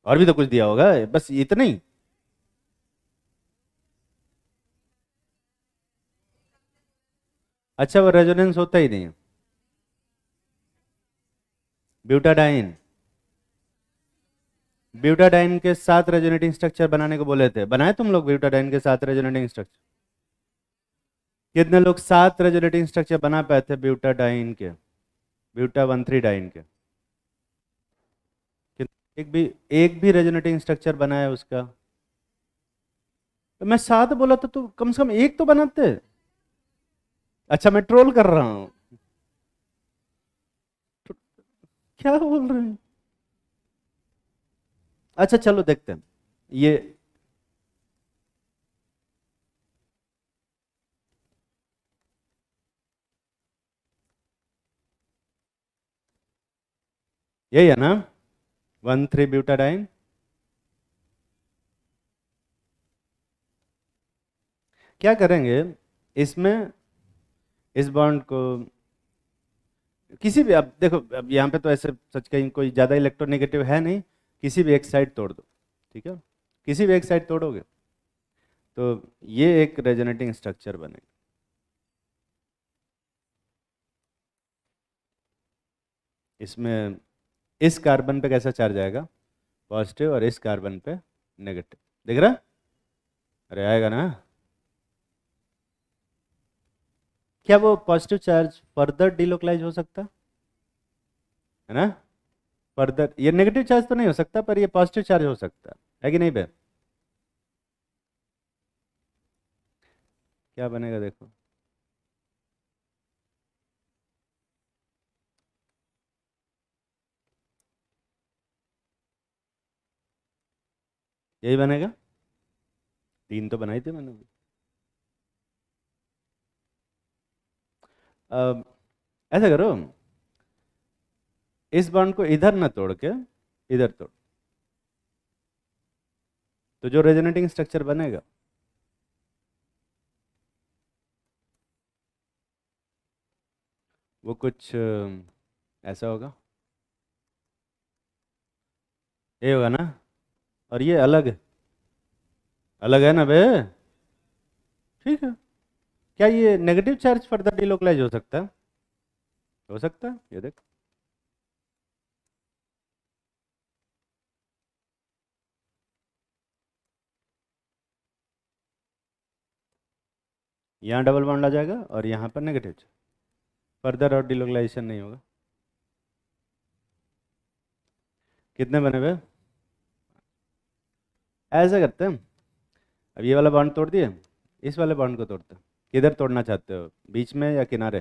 Speaker 1: और भी तो कुछ दिया होगा, बस इतना ही? अच्छा, वो रेजोनेंस होता ही नहीं है। ब्यूटाडाइन। ब्यूटाडाइन के साथ रेजोनेटिंग स्ट्रक्चर बनाने को बोले थे, बनाए तुम लोग ब्यूटाडाइन के साथ रेजोनेटिंग स्ट्रक्चर? कितने लोग 7 रेजोनेटिंग स्ट्रक्चर बना पाए थे ब्यूटाडाइन के, ब्यूटा 1,3-डाइन के? एक भी रेजोनेटिंग स्ट्रक्चर बनाया उसका? तो मैं 7 बोला था तो कम से कम एक तो बनाते। अच्छा, मैं ट्रोल कर रहा हूँ? क्या बोल रहे हैं? अच्छा चलो देखते हैं ये। यही है ना? 1,3-ब्यूटाडाइन। क्या करेंगे इसमें? इस बॉन्ड को किसी भी, अब देखो, अब यहाँ पे तो ऐसे सच कहीं कोई ज़्यादा इलेक्ट्रोनेगेटिव है नहीं, किसी भी एक साइड तोड़ दो। ठीक है, किसी भी एक साइड तोड़ोगे तो ये एक रेजोनेटिंग स्ट्रक्चर बनेगा। इसमें इस कार्बन पे कैसा चार्ज आएगा? पॉजिटिव, और इस कार्बन पे नेगेटिव। दिख रहा? अरे आएगा ना? क्या वो पॉजिटिव चार्ज फर्दर डिलोकलाइज हो सकता है ना? फर्दर ये नेगेटिव चार्ज तो नहीं हो सकता, पर ये पॉजिटिव चार्ज हो सकता है कि नहीं बे? क्या बनेगा देखो। यही बनेगा। 3 तो बनाई थी मैंने। अब ऐसा करो, इस बॉन्ड को इधर ना तोड़ के इधर तोड़, तो जो रेजोनेटिंग स्ट्रक्चर बनेगा वो कुछ ऐसा होगा। ये होगा ना? और ये अलग है, अलग है ना बे? ठीक है। क्या ये नेगेटिव चार्ज फर्दर डिलोकलाइज हो सकता है? हो सकता है, ये देख। यहाँ डबल बॉन्ड आ जाएगा और यहाँ पर नेगेटिव, फर्दर और डिलोकलाइजेशन नहीं होगा। कितने बने हुए? ऐसा करते हैं, अब ये वाला बॉन्ड तोड़ दिए, इस वाले बॉन्ड को तोड़ते हैं। किधर तोड़ना चाहते हो, बीच में या किनारे?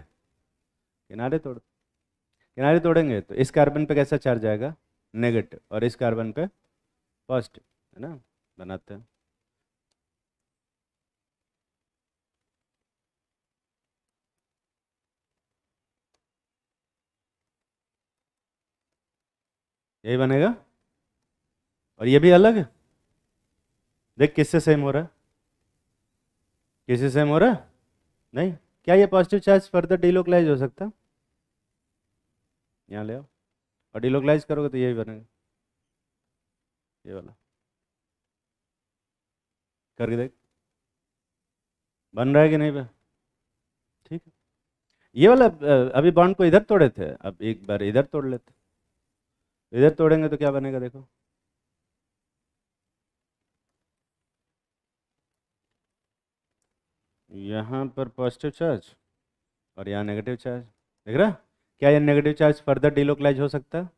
Speaker 1: किनारे तोड़, किनारे तोड़ेंगे तो इस कार्बन पे कैसा चार्ज आएगा? नेगेटिव, और इस कार्बन पे पॉजिटिव, है ना? बनाते हैं। यही बनेगा। और ये भी अलग है। देख किससे सेम हो रहा है, किससे सेम हो रहा है? नहीं। क्या ये पॉजिटिव चार्ज फर्दर डिलोकलाइज हो सकता है? यहाँ ले आओ और डिलोकलाइज करोगे तो यही बनेगा, ये वाला। करके देख, बन रहा है कि नहीं बन? ठीक है। ये वाला अभी बॉन्ड को इधर तोड़े थे, अब एक बार इधर तोड़ लेते। इधर तोड़ेंगे तो क्या बनेगा देखो। यहाँ पर पॉजिटिव चार्ज और यहाँ नेगेटिव चार्ज, देख रहा? क्या ये नेगेटिव चार्ज फर्दर डिलोकलाइज हो सकता है?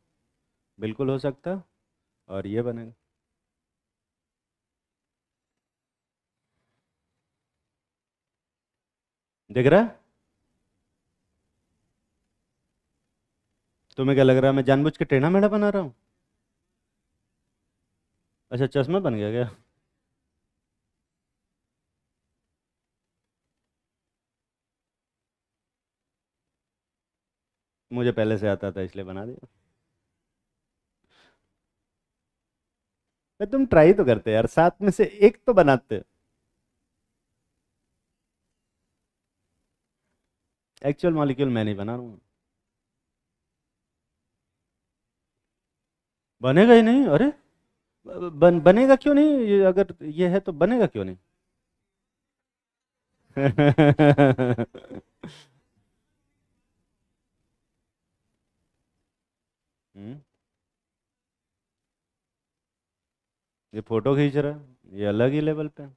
Speaker 1: बिल्कुल हो सकता है। और ये बनेगा। देख रहा है? तुम्हें क्या लग रहा है मैं जानबूझ के टेढ़ा मेढ़ा बना रहा हूँ? अच्छा, चश्मा बन गया क्या? मुझे पहले से आता था इसलिए बना दिया। तुम ट्राई तो करते यार, सात में से एक तो बनाते। एक्चुअल मॉलिक्यूल मैं नहीं बना रहा हूँ। बनेगा ही नहीं, अरे। बनेगा क्यों नहीं, ये अगर ये है तो बनेगा क्यों नहीं? हम्म, ये फोटो खींच रहा है, ये अलग ही लेवल पे है।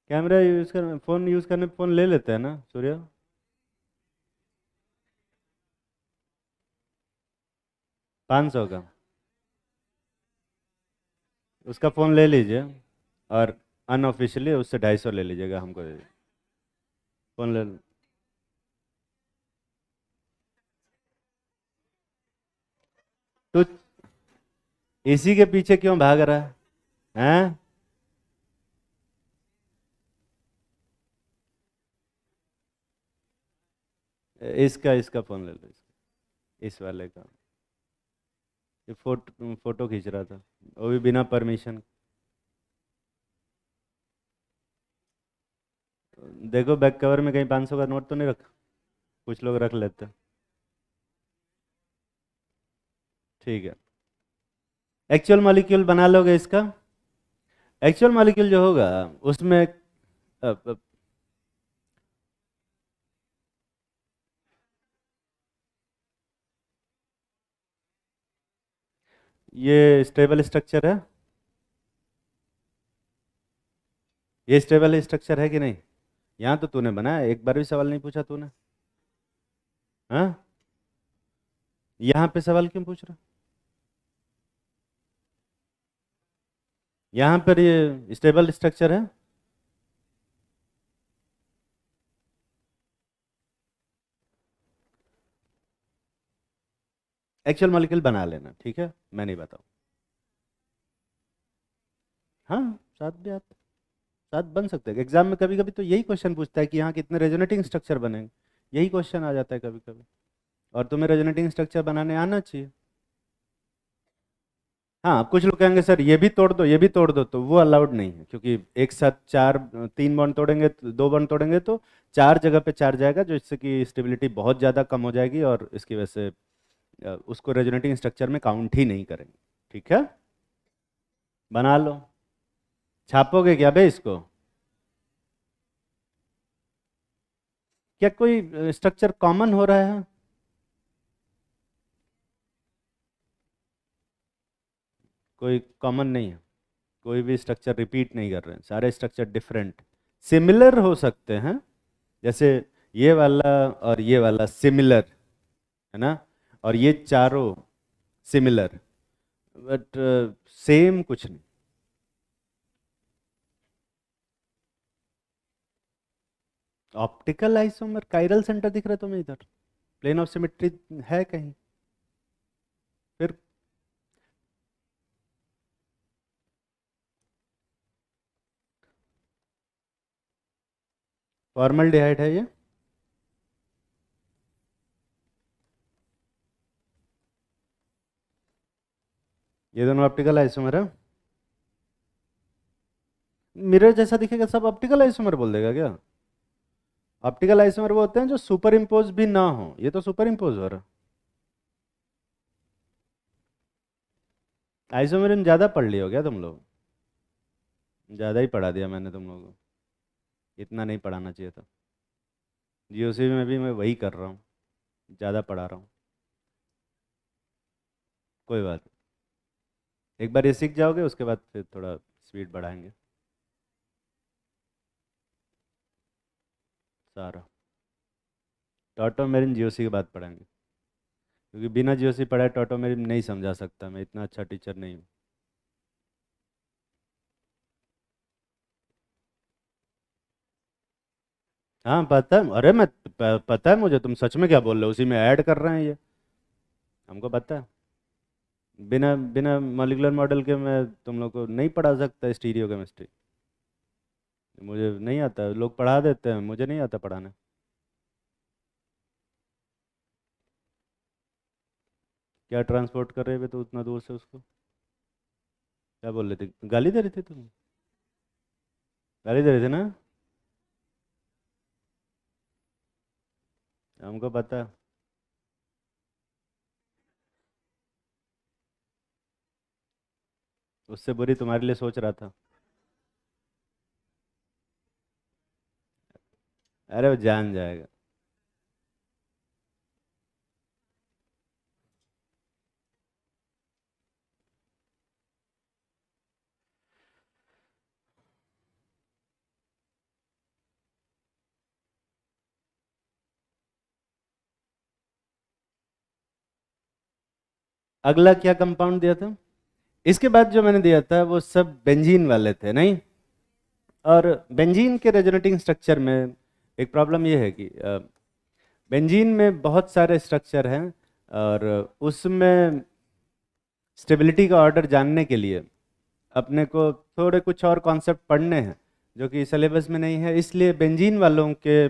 Speaker 1: कैमरा यूज कर, फोन यूज करने पे फोन ले लेते हैं ना सूर्य। 500 का उसका फोन ले लीजिए, और अनऑफिशियली उससे 250 ले लीजिएगा, हमको दे दीजिए। फोन ले लो। तो इसी के पीछे क्यों भाग रहा है? हैं? इसका इसका फोन ले लो, इस वाले का। ये फोटो खींच रहा था, वो भी बिना परमिशन। देखो बैक कवर में कहीं 500 का नोट तो नहीं रखा? कुछ लोग रख लेते हैं। ठीक है। एक्चुअल मॉलिक्यूल बना लोगे इसका? एक्चुअल मॉलिक्यूल जो होगा उसमें अ, अ, ये स्टेबल स्ट्रक्चर है? ये स्टेबल स्ट्रक्चर है कि नहीं? यहाँ तो तूने बनाया, एक बार भी सवाल नहीं पूछा तूने। हाँ? यहाँ पे सवाल क्यों पूछ रहा? यहाँ पर ये स्टेबल स्ट्रक्चर है? एक्चुअल मॉलिक्यूल बना लेना, ठीक है, मैं नहीं बताऊँ। हाँ, साथ भी आते, साथ बन सकते हैं। एग्जाम में कभी कभी तो यही क्वेश्चन पूछता है कि यहाँ कितने रेजोनेटिंग स्ट्रक्चर बनेंगे, यही क्वेश्चन आ जाता है कभी कभी। और तुम्हें रेजोनेटिंग स्ट्रक्चर बनाने आना चाहिए। हाँ, कुछ लोग कहेंगे सर ये भी तोड़ दो, ये भी तोड़ दो, तो वो अलाउड नहीं है, क्योंकि एक साथ चार, 3 बॉन्ड तोड़ेंगे, 2 बॉन्ड तोड़ेंगे तो चार जगह पे चार जाएगा, जो इससे कि स्टेबिलिटी बहुत ज़्यादा कम हो जाएगी, और इसकी वजह से उसको रेजोनेटिंग स्ट्रक्चर में काउंट ही नहीं करेंगे। ठीक है, बना लो। छापोगे क्या बे इसको? क्या कोई स्ट्रक्चर कॉमन हो रहा है? कोई कॉमन नहीं है, कोई भी स्ट्रक्चर रिपीट नहीं कर रहे हैं, सारे स्ट्रक्चर डिफरेंट। सिमिलर हो सकते हैं, जैसे ये वाला और ये वाला सिमिलर है ना, और ये चारों सिमिलर, बट सेम कुछ नहीं। ऑप्टिकल आइसोमर काइरल सेंटर दिख रहा है तुम्हें इधर? प्लेन ऑफ सिमेट्री है कहीं? फिर फॉर्मल डिहाइड है ये? ये दोनों ऑप्टिकल आइसोमर है। मिरर जैसा दिखेगा सब ऑप्टिकल आइसोमर बोल देगा क्या? ऑप्टिकल आइसोमर वो होते हैं जो सुपर इम्पोज भी ना हो, ये तो सुपर इम्पोज हो रहा। आइसोमेरिज्म ज़्यादा पढ़ लियो क्या तुम लोग? ज़्यादा ही पढ़ा दिया मैंने तुम लोगों को, इतना नहीं पढ़ाना चाहिए था। जीओसी में भी मैं वही कर रहा हूँ, ज़्यादा पढ़ा रहा हूँ। कोई बात नहीं, एक बार ये सीख जाओगे उसके बाद फिर थोड़ा स्पीड बढ़ाएंगे सारा। टॉटोमेरिन जीओसी के बाद पढ़ाएंगे, क्योंकि बिना जीओसी पढ़ाए टॉटोमेरिन नहीं समझा सकता, मैं इतना अच्छा टीचर नहीं हूँ। हाँ पता है, अरे पता है मुझे, तुम सच में क्या बोल रहे हो, उसी में ऐड कर रहे हैं ये, हमको पता है। बिना बिना मॉलिक्यूलर मॉडल के मैं तुम लोग को नहीं पढ़ा सकता स्टीरियो केमिस्ट्री, मुझे नहीं आता, लोग पढ़ा देते हैं, मुझे नहीं आता पढ़ाना। क्या ट्रांसपोर्ट कर रहे थे तो उतना दूर से उसको? क्या बोल रहे थे, गाली दे रहे थे तुम? गाली दे रहे थे ना? हमको पता है। उससे बुरी तुम्हारे लिए सोच रहा था। अरे वो जान जाएगा। अगला क्या कंपाउंड दिया था? इसके बाद जो मैंने दिया था वो सब बेंजीन वाले थे नहीं। और बेंजीन के रेजोनेटिंग स्ट्रक्चर में एक प्रॉब्लम ये है कि बेंजीन में बहुत सारे स्ट्रक्चर हैं, और उसमें स्टेबिलिटी का ऑर्डर जानने के लिए अपने को थोड़े कुछ और कॉन्सेप्ट पढ़ने हैं जो कि सिलेबस में नहीं है, इसलिए बेंजीन वालों के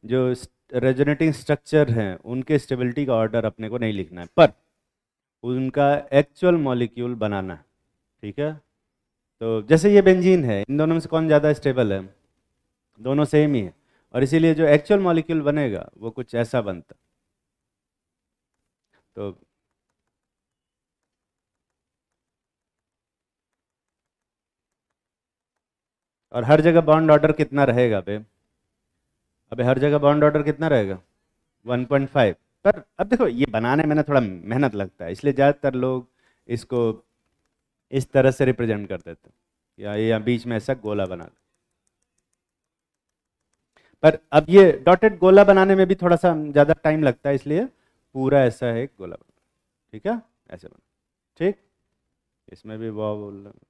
Speaker 1: जो रेजोनेटिंग स्ट्रक्चर हैं उनके स्टेबिलिटी का ऑर्डर अपने को नहीं लिखना है, पर उनका एक्चुअल मॉलिक्यूल बनाना है। ठीक है, तो जैसे ये बेंजीन है, इन दोनों में से कौन ज़्यादा स्टेबल है? दोनों सेम ही है, और इसीलिए जो एक्चुअल मॉलिक्यूल बनेगा वो कुछ ऐसा बनता। तो और हर जगह बॉन्ड ऑर्डर कितना रहेगा बे? अबे हर जगह बॉन्ड ऑर्डर कितना रहेगा? 1.5। पर अब देखो ये बनाने में ना थोड़ा मेहनत लगता है, इसलिए ज़्यादातर लोग इसको इस तरह से रिप्रेजेंट कर देते हैं, या बीच में ऐसा गोला बना दे। पर अब ये डॉटेड गोला बनाने में भी थोड़ा सा ज़्यादा टाइम लगता है, इसलिए पूरा ऐसा है एक गोला बना। ठीक है, ऐसे बना। ठीक, इसमें भी वाह बोल रहे हैं।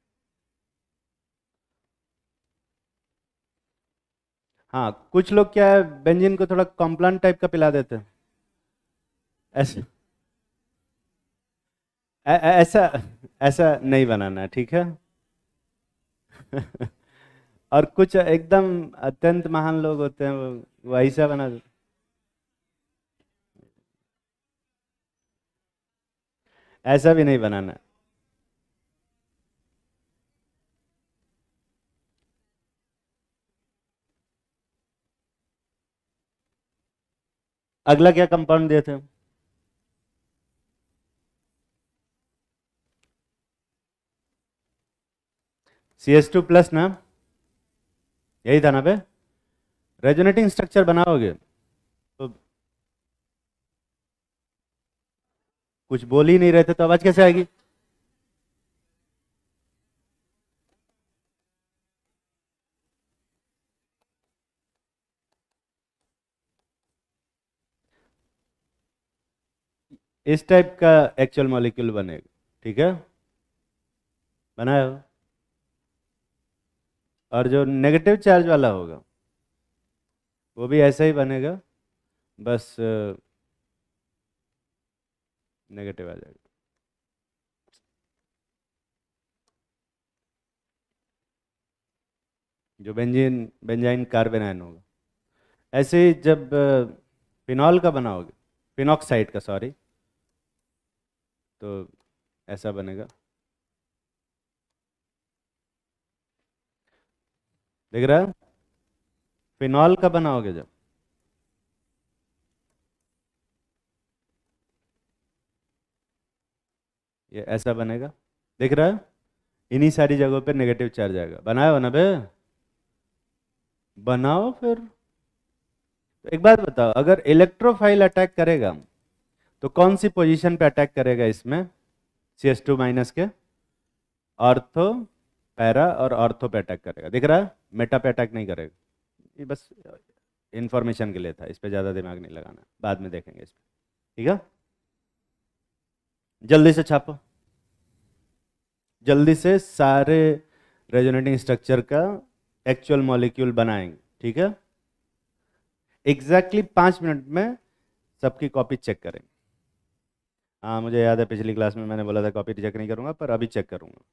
Speaker 1: हाँ कुछ लोग क्या है, बेंजीन को थोड़ा कॉम्प्लान टाइप का पिला देते हैं, ऐसे ऐसा ऐसा नहीं बनाना है, ठीक है। और कुछ एकदम अत्यंत महान लोग होते हैं, वो ऐसा बना देते। ऐसा भी नहीं बनाना है। अगला क्या कंपाउंड दिए थे? CH2+ ना, यही था ना बे? रेजोनेटिंग स्ट्रक्चर बनाओगे तो कुछ बोल ही नहीं रहे थे तो आवाज कैसे आएगी? इस टाइप का एक्चुअल मॉलिक्यूल बनेगा, ठीक है, बनाया हो। और जो नेगेटिव चार्ज वाला होगा वो भी ऐसा ही बनेगा, बस नेगेटिव आ जाएगा। जो बेंजीन बेंजाइन कार्बेनाइन होगा। ऐसे ही जब फिनॉल का बनाओगे, फिनॉक्साइड का सॉरी, तो ऐसा बनेगा। दिख रहा है? फिनॉल का बनाओगे जब, ये ऐसा बनेगा। दिख रहा है? इन्हीं सारी जगहों पे नेगेटिव चार्ज आएगा। बनाया हो ना बे? बनाओ फिर। तो एक बात बताओ, अगर इलेक्ट्रोफाइल अटैक करेगा तो कौन सी पोजीशन पे अटैक करेगा इसमें? CH2 के ऑर्थो, पैरा और ऑर्थो पे अटैक करेगा। दिख रहा है? मेटा पे अटैक नहीं करेगा। ये बस इंफॉर्मेशन के लिए था, इस पे ज़्यादा दिमाग नहीं लगाना, बाद में देखेंगे इस पे। ठीक है, जल्दी से छापो, जल्दी से सारे रेजोनेटिंग स्ट्रक्चर का एक्चुअल मॉलिक्यूल बनाएंगे। ठीक है, एग्जैक्टली 5 मिनट में सबकी कॉपी चेक करेंगे। हाँ मुझे याद है, पिछली क्लास में मैंने बोला था कॉपी चेक नहीं करूंगा, पर अभी चेक करूंगा।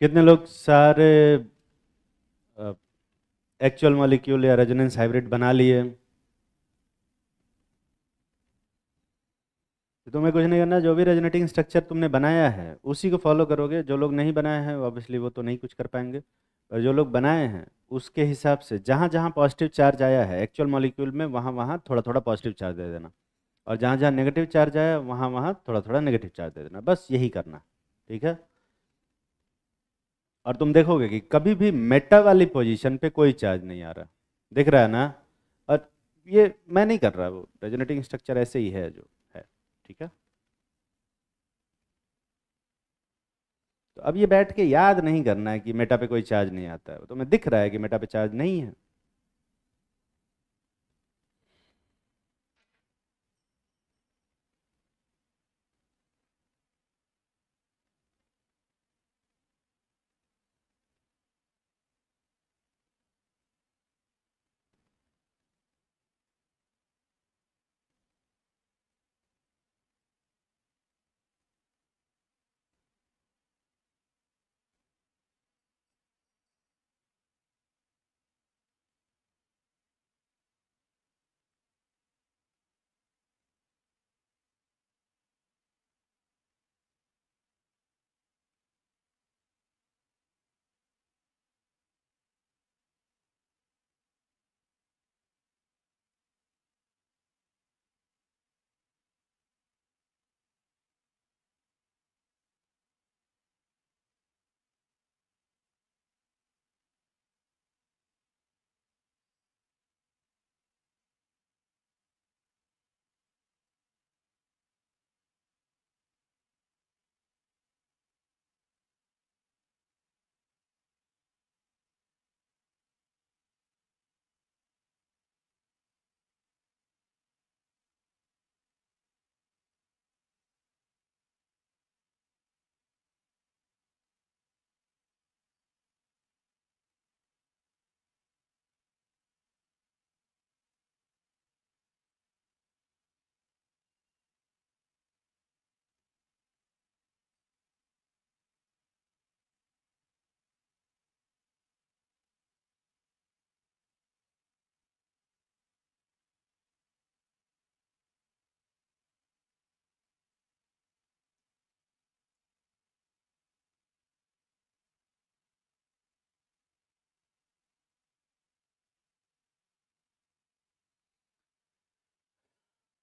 Speaker 1: कितने लोग सारे एक्चुअल मॉलिक्यूल या रेजोनेंस हाइब्रिड बना लिए? तो तुम्हें कुछ नहीं करना, जो भी रेजोनेटिंग स्ट्रक्चर तुमने बनाया है उसी को फॉलो करोगे। जो लोग नहीं बनाए हैं ऑब्वियसली वो तो नहीं कुछ कर पाएंगे, और जो लोग बनाए हैं उसके हिसाब से जहाँ जहाँ पॉजिटिव चार्ज आया है एक्चुअल मॉलिक्यूल में, वहाँ वहाँ थोड़ा थोड़ा पॉजिटिव चार्ज दे देना, और जहाँ जहाँ नेगेटिव चार्ज आया वहाँ वहाँ थोड़ा थोड़ा नेगेटिव चार्ज दे देना, बस यही करना। ठीक है? और तुम देखोगे कि कभी भी मेटा वाली पोजीशन पे कोई चार्ज नहीं आ रहा, दिख रहा है ना? और ये मैं नहीं कर रहा, वो रेजोनेटिंग स्ट्रक्चर ऐसे ही है जो है। ठीक है? तो अब ये बैठ के याद नहीं करना है कि मेटा पे कोई चार्ज नहीं आता है, तो मैं दिख रहा है कि मेटा पे चार्ज नहीं है।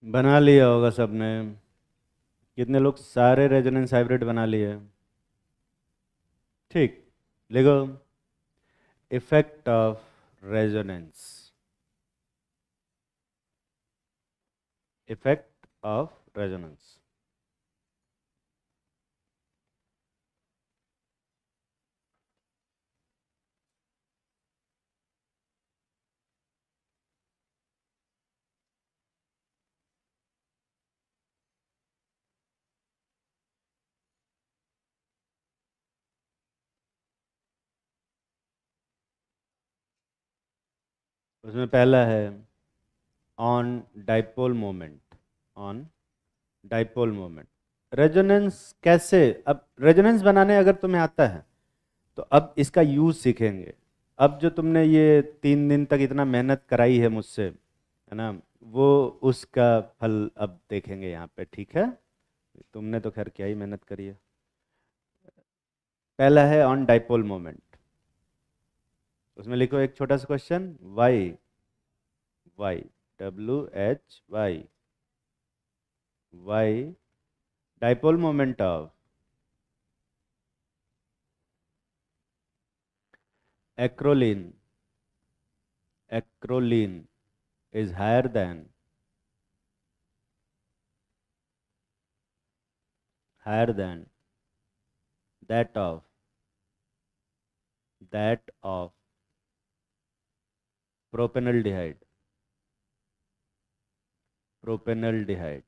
Speaker 1: बना लिया होगा सबने। कितने लोग सारे रेजोनेंस हाइब्रिड बना लिए? ठीक, लिखो। Effect of resonance, effect of resonance. उसमें पहला है on dipole moment, on dipole moment. Resonance कैसे, अब रेजोनेंस बनाने अगर तुम्हें आता है तो अब इसका यूज सीखेंगे। अब जो तुमने ये 3 दिन तक इतना मेहनत कराई है मुझसे, है ना, वो उसका फल अब देखेंगे यहाँ पे। ठीक है? तुमने तो खैर क्या ही मेहनत करी है। पहला है ऑन डाइपोल मोमेंट। उसमें लिखो एक छोटा सा question, why, why, WHY, why dipole moment of acrolein, acrolein is higher than that of propanaldehyde, propanaldehyde।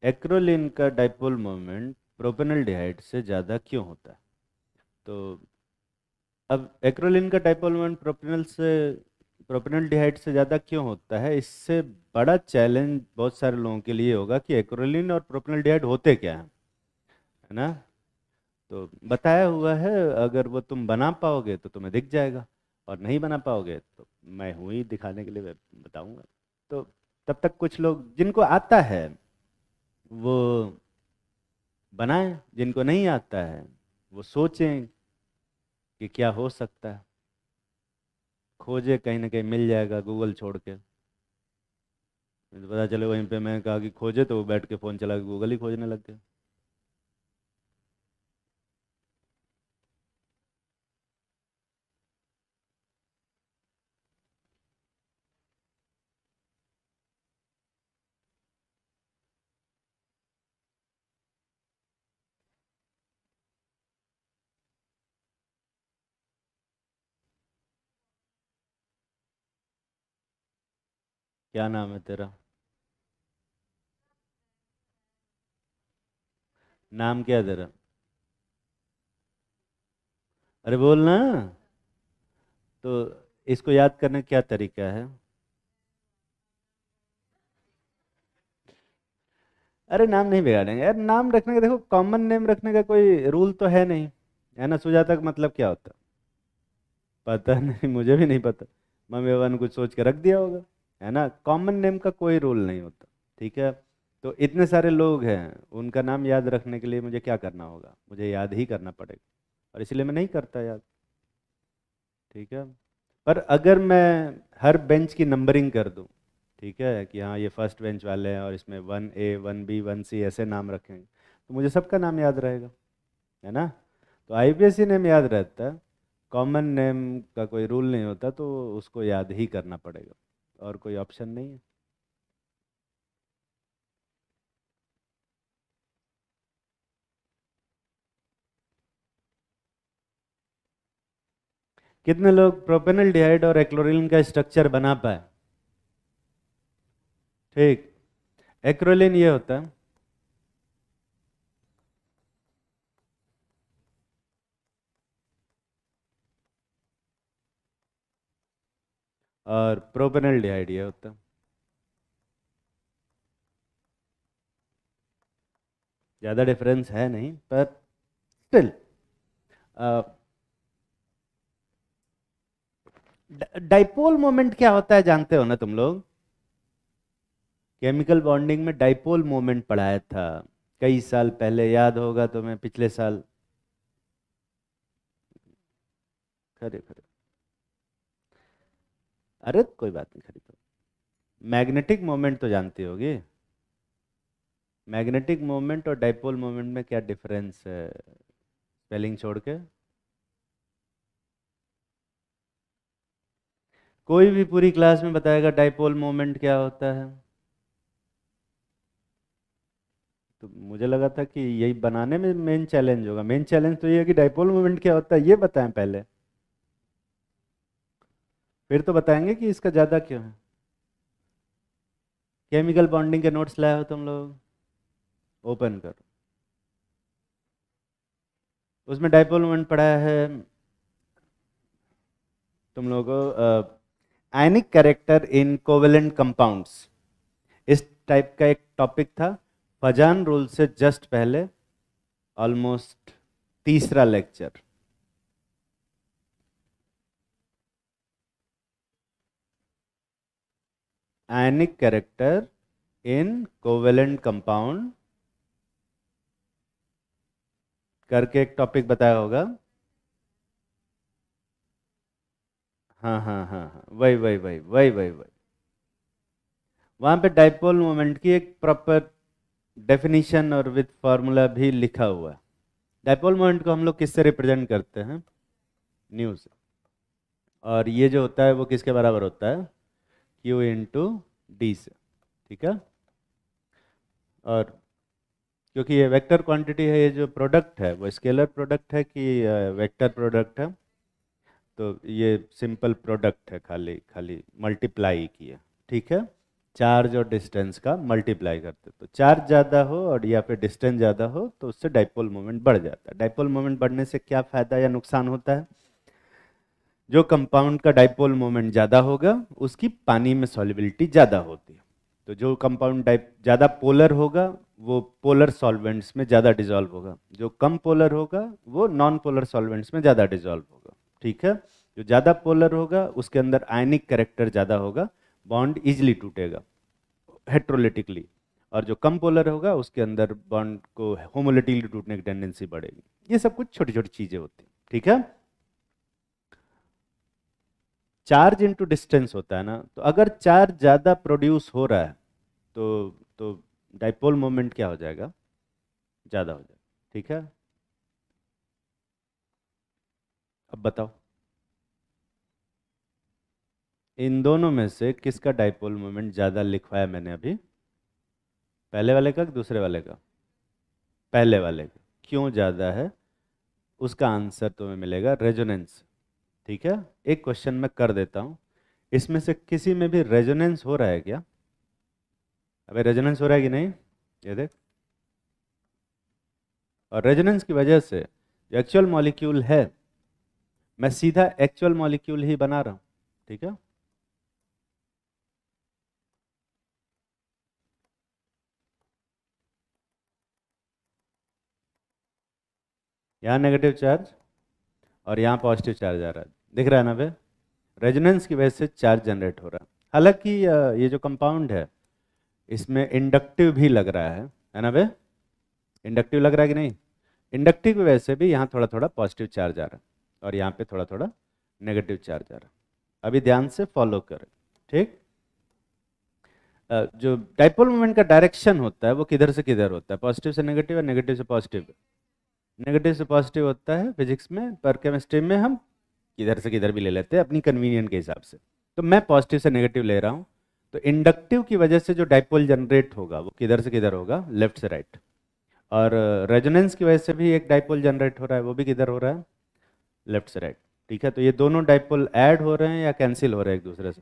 Speaker 1: Acrolein का डाइपोल मोमेंट प्रोपेनल्डिहाइड से ज़्यादा क्यों होता है? तो अब एक्रोलिन का डाइपोल मोमेंट प्रोपेनल्डिहाइड से ज़्यादा क्यों होता है, इससे बड़ा चैलेंज बहुत सारे लोगों के लिए होगा कि एक्रोलिन और प्रोपेनल्डिहाइड होते क्या हैं, है ना? तो बताया हुआ है, अगर वो तुम बना पाओगे तो तुम्हें दिख जाएगा, और नहीं बना पाओगे तो मैं हूँ ही दिखाने के लिए, मैं बताऊंगा। तो तब तक कुछ लोग जिनको आता है वो बनाएं, जिनको नहीं आता है वो सोचें कि क्या हो सकता है, खोजे, कहीं ना कहीं मिल जाएगा गूगल छोड़ के। तो पता चले वहीं पे मैं कहा कि खोजे, तो वो बैठ के फ़ोन चला के गूगल ही खोजने लग गए। क्या नाम है तेरा? नाम क्या है तेरा? अरे बोलना। तो इसको याद करने का क्या तरीका है? अरे नाम नहीं बिगाड़ेंगे यार, नाम रखने का देखो, कॉमन नेम रखने का कोई रूल तो है नहीं, है ना। सुजाता का मतलब क्या होता है? पता नहीं, मुझे भी नहीं पता। मम्मी पापा ने कुछ सोच के रख दिया होगा, है ना। कॉमन नेम का कोई रूल नहीं होता, ठीक है। तो इतने सारे लोग हैं, उनका नाम याद रखने के लिए मुझे क्या करना होगा? मुझे याद ही करना पड़ेगा, और इसलिए मैं नहीं करता याद, ठीक है। पर अगर मैं हर बेंच की नंबरिंग कर दूं, ठीक है, कि हाँ ये फर्स्ट बेंच वाले हैं और इसमें 1A 1B 1C ऐसे नाम रखेंगे, तो मुझे सबका नाम याद रहेगा, है ना। तो आईपीएससी नेम याद रहता है, कॉमन नेम का कोई रूल नहीं होता, तो उसको याद ही करना पड़ेगा, और कोई ऑप्शन नहीं है। कितने लोग प्रोपेनल और एक्लोरिन का स्ट्रक्चर बना पाए? ठीक। एक्रोलिन ये होता है, और प्रोपेनल ये होता है। ज़्यादा डिफरेंस है नहीं, पर स्टिल। डाइपोल मोमेंट क्या होता है जानते हो ना तुम लोग? केमिकल बॉन्डिंग में डाइपोल मोमेंट पढ़ाया था कई साल पहले, याद होगा तुम्हें, पिछले साल। खरे खरे। अरे कोई बात नहीं, खरी तो। मैग्नेटिक मोमेंट तो जानती होगी। मैग्नेटिक मोमेंट और डाइपोल मोमेंट में क्या डिफरेंस है, स्पेलिंग छोड़ के? कोई भी पूरी क्लास में बताएगा डाइपोल मोमेंट क्या होता है? तो मुझे लगा था कि यही बनाने में मेन चैलेंज होगा। मेन चैलेंज तो ये है कि डाइपोल मोमेंट क्या होता है ये बताएं पहले, फिर तो बताएंगे कि इसका ज़्यादा क्यों है। केमिकल बॉन्डिंग के नोट्स लाए हो तुम लोग? ओपन करो, उसमें डाइपोल मोमेंट पढ़ा है तुम लोगों को। आयनिक कैरेक्टर इन कोवेलेंट कंपाउंड्स, इस टाइप का एक टॉपिक था फजान रूल से जस्ट पहले, ऑलमोस्ट तीसरा lecture. Ionic character in covalent compound करके एक टॉपिक बताया होगा। हाँ हाँ हाँ हाँ, वही वही वही वही वही वही। वहाँ पे डाइपोल मोमेंट की एक प्रॉपर डेफिनेशन और विद फार्मूला भी लिखा हुआ है। डाइपोल मोमेंट को हम लोग किससे रिप्रेजेंट करते हैं? न्यू से। और ये जो होता है वो किसके बराबर होता है? Q इंटू डी से, ठीक है। और क्योंकि ये वेक्टर क्वांटिटी है, ये जो प्रोडक्ट है वो स्केलर प्रोडक्ट है कि वेक्टर प्रोडक्ट है? तो ये सिंपल प्रोडक्ट है, खाली खाली मल्टीप्लाई किया, ठीक है। चार्ज और डिस्टेंस का मल्टीप्लाई करते, तो चार्ज ज़्यादा हो और या फिर डिस्टेंस ज़्यादा हो तो उससे डाइपोल मोमेंट बढ़ जाता है। डाइपोल मोमेंट बढ़ने से क्या फ़ायदा या नुकसान होता है? जो कंपाउंड का डाइपोल मोमेंट ज़्यादा होगा उसकी पानी में सॉल्युबिलिटी ज़्यादा होती है, तो जो कंपाउंड टाइप ज़्यादा पोलर होगा वो पोलर सॉल्वेंट्स में ज़्यादा डिजॉल्व होगा, जो कम पोलर होगा वो नॉन पोलर सॉल्वेंट्स में ज़्यादा डिजॉल्व होगा। ठीक है, जो ज़्यादा पोलर होगा उसके अंदर आयनिक कैरेक्टर ज़्यादा होगा, बॉन्ड इजिली टूटेगा हेट्रोलिटिकली, और जो कम पोलर होगा उसके अंदर बॉन्ड को होमोलिटिकली टूटने की टेंडेंसी बढ़ेगी। ये सब कुछ छोटी छोटी चीज़ें होती हैं। ठीक है, चार्ज इनटू डिस्टेंस होता है ना, तो अगर चार्ज ज़्यादा प्रोड्यूस हो रहा है तो डाइपोल मोमेंट क्या हो जाएगा, ज़्यादा हो जाएगा। ठीक है, अब बताओ इन दोनों में से किसका डाइपोल मोमेंट ज़्यादा लिखवाया मैंने अभी, पहले वाले का कि दूसरे वाले का, पहले वाले का। क्यों ज़्यादा है, उसका आंसर तुम्हें मिलेगा रेजोनेंस। ठीक है, एक क्वेश्चन मैं कर देता हूँ, इसमें से किसी में भी रेजोनेंस हो रहा है क्या, अबे रेजोनेंस हो रहा है कि नहीं, ये देख। और रेजोनेंस की वजह से जो एक्चुअल मॉलिक्यूल है, मैं सीधा एक्चुअल मॉलिक्यूल ही बना रहा हूँ। ठीक है, यहाँ नेगेटिव चार्ज और यहाँ पॉजिटिव चार्ज आ रहा है, दिख रहा है ना भाई, रेजोनेंस की वजह से चार्ज जनरेट हो रहा है। हालांकि ये जो कंपाउंड है इसमें इंडक्टिव भी लग रहा है ना भाई, इंडक्टिव लग रहा है कि नहीं, इंडक्टिव की वजह से भी यहाँ थोड़ा थोड़ा पॉजिटिव चार्ज आ रहा है और यहाँ पे थोड़ा थोड़ा नेगेटिव चार्ज आ रहा है। अभी ध्यान से फॉलो करें। ठीक, जो डाइपोल मोमेंट का डायरेक्शन होता है वो किधर से किधर होता है, पॉजिटिव से नेगेटिव या नेगेटिव से पॉजिटिव, नेगेटिव से पॉजिटिव होता है फिजिक्स में, पर केमिस्ट्री में हम किधर से किधर भी ले लेते हैं अपनी कन्वीनियंट के हिसाब से। तो मैं पॉजिटिव से नेगेटिव ले रहा हूँ, तो इंडक्टिव की वजह से जो डाइपोल जनरेट होगा वो किधर से किधर होगा, लेफ्ट से राइट। और रेजोनेंस की वजह से भी एक डाइपोल जनरेट हो रहा है, वो भी किधर हो रहा है, लेफ्ट से राइट। ठीक है, तो ये दोनों डाइपोल ऐड हो रहे हैं या कैंसिल हो रहे हैं एक दूसरे से,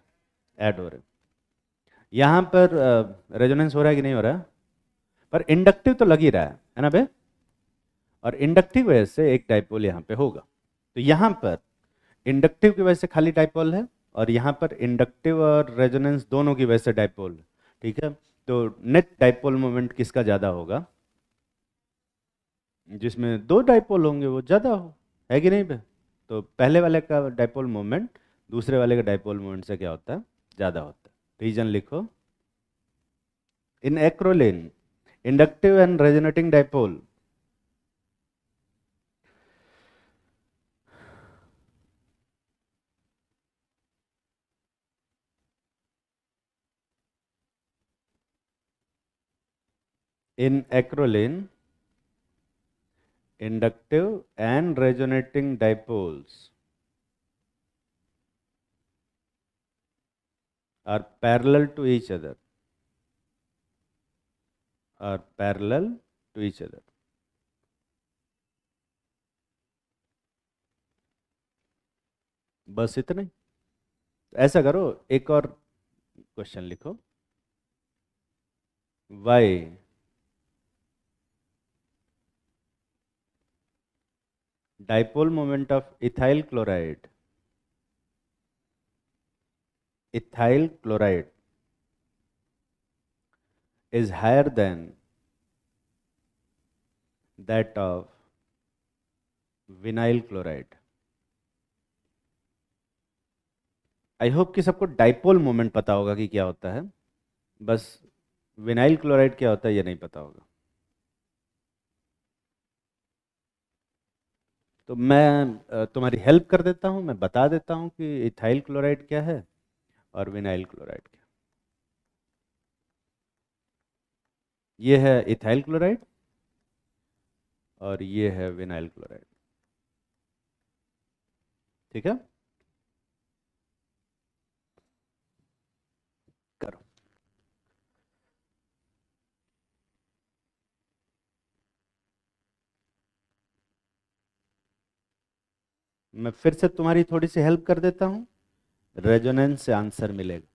Speaker 1: ऐड हो रहे हैं। यहाँ पर रेजोनेंस हो रहा है कि नहीं हो रहा है, पर इंडक्टिव तो लग ही रहा है ना भाई, और इंडक्टिव वजह से एक डाइपोल यहाँ पे होगा। तो यहाँ पर इंडक्टिव की वजह से खाली डाइपोल है और यहाँ पर इंडक्टिव और रेजोनेंस दोनों की वजह से डाइपोल है। ठीक है, तो नेट डाइपोल मोमेंट किसका ज़्यादा होगा, जिसमें दो डाइपोल होंगे वो ज़्यादा हो, है कि नहीं भाई। तो पहले वाले का डाइपोल मोमेंट दूसरे वाले का डाइपोल मोमेंट से क्या होता है, ज़्यादा होता है। रीजन लिखो, in acrolein inductive and resonating dipole in acrolein, inductive and resonating dipoles are parallel to each other, are parallel to each other. बस इतना ही। ऐसा करो, एक और क्वेश्चन लिखो, y dipole moment of ethyl chloride is higher than that of vinyl chloride. I hope कि सबको dipole moment पता होगा कि क्या होता है, बस विनाइल क्लोराइड क्या होता है ये नहीं पता होगा। तो मैं तुम्हारी हेल्प कर देता हूँ, मैं बता देता हूँ कि इथाइल क्लोराइड क्या है और विनाइल क्लोराइड क्या। ये है इथाइल क्लोराइड और ये है विनाइल क्लोराइड। ठीक है, करो। मैं फिर से तुम्हारी थोड़ी सी हेल्प कर देता हूँ, रेजोनेंस से आंसर मिलेगा।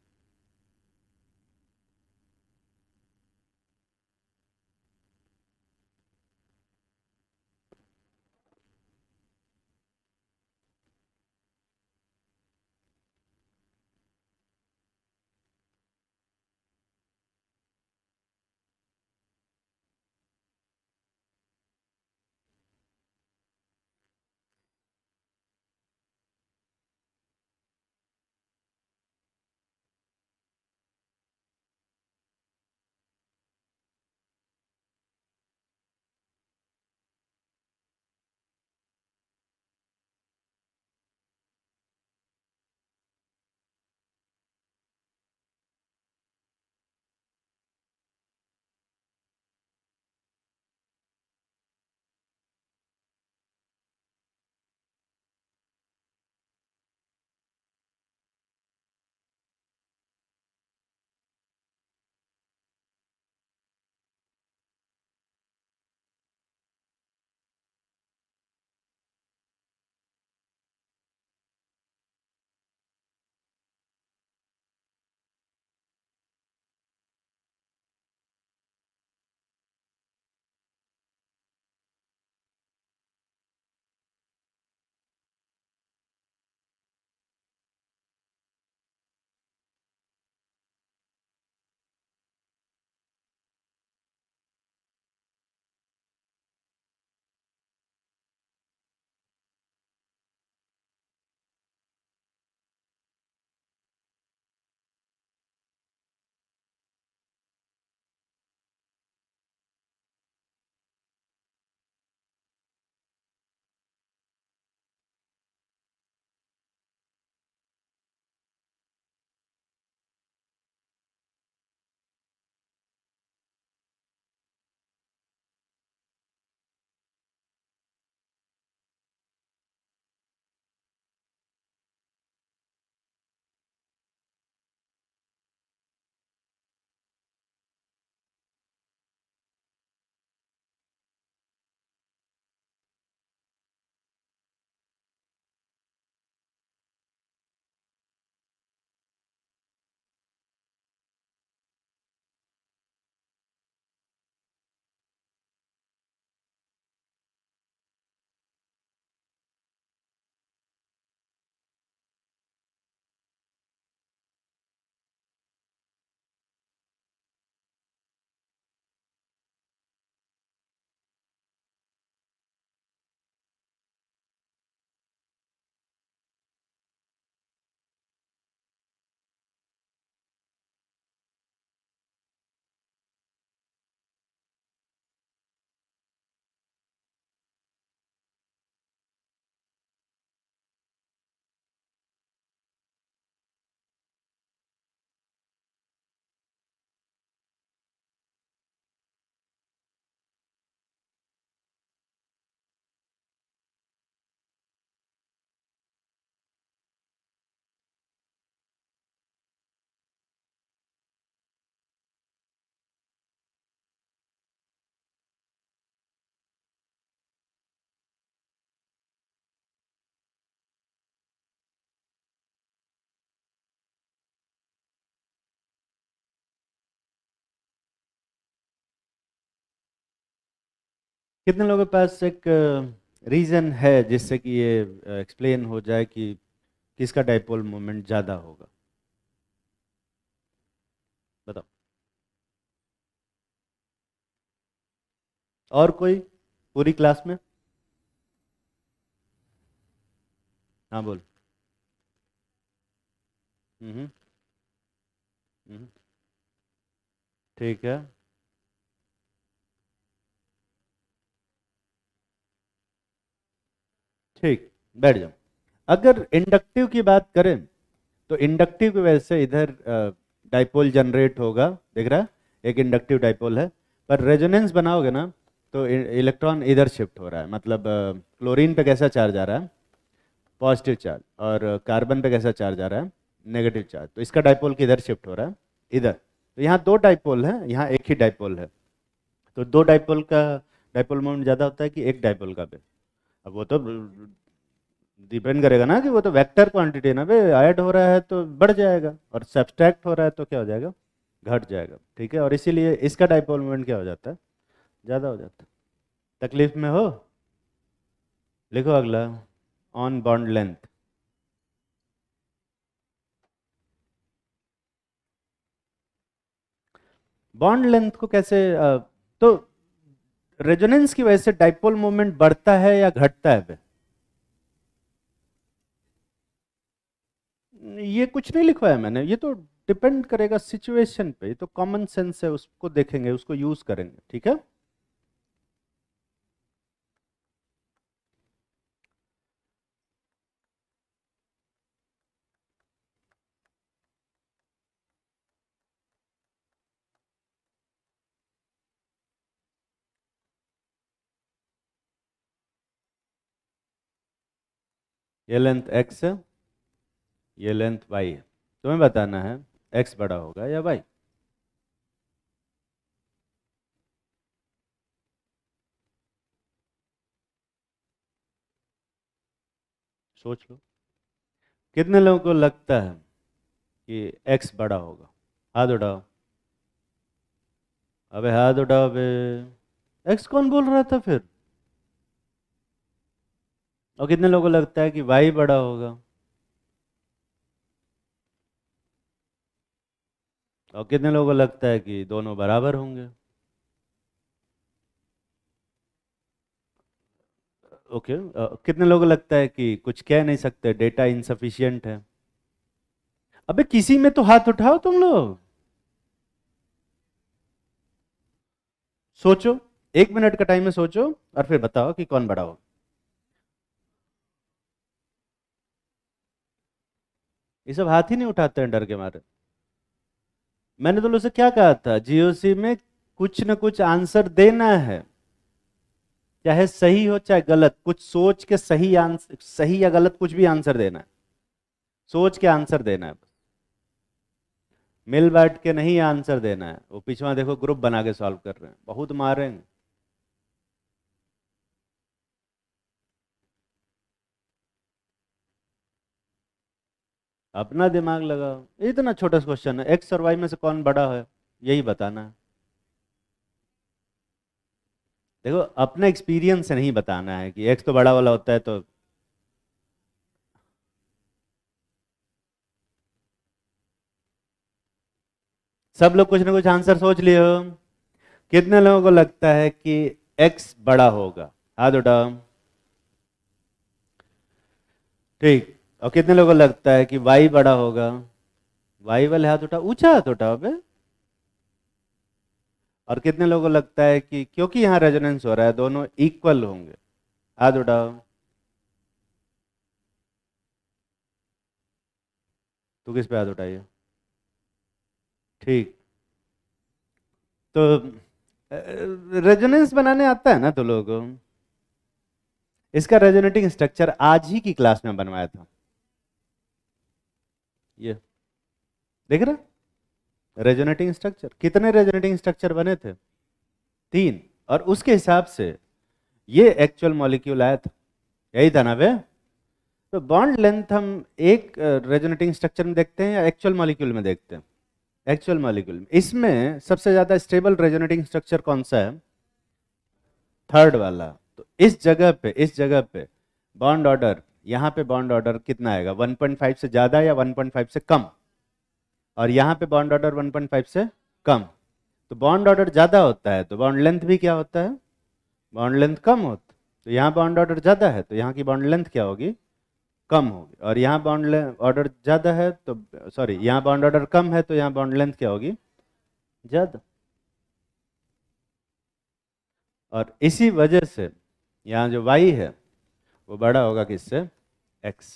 Speaker 1: कितने लोगों के पास एक रीज़न है जिससे कि ये एक्सप्लेन हो जाए कि किसका डाइपोल मोमेंट ज़्यादा होगा? बताओ। और कोई पूरी क्लास में? हाँ बोल। हम्म। हम्म, ठीक है। ठीक, बैठ जाओ। अगर इंडक्टिव की बात करें तो इंडक्टिव की वजह से इधर डाइपोल जनरेट होगा, देख रहा है? एक इंडक्टिव डाइपोल है। पर रेजोनेंस बनाओगे ना तो इलेक्ट्रॉन इधर शिफ्ट हो रहा है, मतलब क्लोरीन पे कैसा चार्ज आ रहा है? Positive charge. और कार्बन पे कैसा चार्ज आ रहा है? Negative charge. तो इसका डाइपोल किधर शिफ्ट हो रहा है? इधर। तो यहाँ दो डाइपोल है, यहाँ एक ही डाइपोल है। तो दो डाइपोल का डाइपोल मोमेंट ज़्यादा होता है कि एक डाइपोल का पे? अब वो तो डिपेंड करेगा ना, कि वो तो वेक्टर क्वांटिटी है ना बे, ऐड हो रहा है तो बढ़ जाएगा और सब्सट्रैक्ट हो रहा है तो क्या हो जाएगा? घट जाएगा। ठीक है, और इसीलिए इसका डाइपोल मोमेंट क्या हो जाता है? ज़्यादा हो जाता है। तकलीफ में हो? लिखो अगला, on bond length. Bond length को कैसे तो रेजोनेंस की वजह से डाइपोल मोमेंट बढ़ता है या घटता है बे? ये कुछ नहीं लिखवाया मैंने, ये तो डिपेंड करेगा सिचुएशन पे, ये तो कॉमन सेंस है, उसको देखेंगे, उसको यूज करेंगे। ठीक है। ये लेंथ एक्स है, ये लेंथ वाई है। तुम्हें बताना है एक्स बड़ा होगा या वाई। सोच लो। कितने लोगों को लगता है कि एक्स बड़ा होगा? हाथ उठाओ। अबे हाथ उठाओ बे। एक्स कौन बोल रहा था फिर? और कितने लोगों को लगता है कि वाई बड़ा होगा? और कितने लोगों को लगता है कि दोनों बराबर होंगे? ओके। कितने लोगों को लगता है कि कुछ कह नहीं सकते, डेटा इनसफिशिएंट है? अबे किसी में तो हाथ उठाओ तुम लोग। सोचो, 1 मिनट का टाइम में सोचो और फिर बताओ कि कौन बड़ा होगा। ये सब हाथ ही नहीं उठाते हैं डर के मारे। मैंने तो लोग से क्या कहा था, जीओसी में कुछ न कुछ आंसर देना है, चाहे सही हो चाहे गलत, कुछ सोच के सही आंसर, सही या गलत कुछ भी आंसर देना है। सोच के आंसर देना है, मिल बैठ के नहीं आंसर देना है। वो पिछवा देखो ग्रुप बना के सॉल्व कर रहे हैं, बहुत मारेंगे। अपना दिमाग लगाओ। इतना छोटा सा क्वेश्चन है, एक्स और वाई में से कौन बड़ा है, यही बताना है। देखो, अपने एक्सपीरियंस से नहीं बताना है कि एक्स तो बड़ा वाला होता है तो। सब लोग कुछ ना कुछ आंसर सोच लिए हो। कितने लोगों को लगता है कि एक्स बड़ा होगा? हाथ उठाओ। ठीक। और कितने लोगों को लगता है कि वाई बड़ा होगा? वाई वाले हाथ उठाओ, ऊंचा हाथ उठाओ बे। और कितने लोगों को लगता है कि क्योंकि यहाँ रेजोनेंस हो रहा है दोनों इक्वल होंगे? हाथ उठाओ। तू किस पे हाथ उठाइए? ठीक। तो रेजोनेंस बनाने आता है ना तो लोगों को? इसका रेजोनेटिंग स्ट्रक्चर आज ही की क्लास में बनवाया था। ये देख रहे? रेजोनेटिंग स्ट्रक्चर, कितने रेजोनेटिंग स्ट्रक्चर बने थे? 3। और उसके हिसाब से ये एक्चुअल मॉलिक्यूल आया था, यही था ना बे? तो बॉन्ड लेंथ हम एक रेजोनेटिंग स्ट्रक्चर में देखते हैं या एक्चुअल मॉलिक्यूल में देखते हैं? एक्चुअल मॉलिक्यूल में। इसमें सबसे ज्यादा स्टेबल रेजोनेटिंग स्ट्रक्चर कौन सा है? थर्ड वाला, तो इस जगह पे बॉन्ड ऑर्डर, यहाँ पे बॉन्ड ऑर्डर कितना आएगा, 1.5 से ज़्यादा या 1.5 से कम, और यहाँ पे बॉन्ड ऑर्डर 1.5 से कम। तो बॉन्ड ऑर्डर ज़्यादा होता है तो बॉन्ड लेंथ भी क्या होता है, बॉन्ड लेंथ कम होता है। तो यहाँ बॉन्ड ऑर्डर ज़्यादा है तो यहाँ की बॉन्ड लेंथ क्या होगी, कम होगी। और यहाँ बॉन्ड ऑर्डर ज़्यादा है तो सॉरी, यहाँ बॉन्ड ऑर्डर कम है तो यहाँ बॉन्ड लेंथ क्या होगी, ज़्यादा। और इसी वजह से यहाँ जो y है वो बड़ा होगा किससे, x।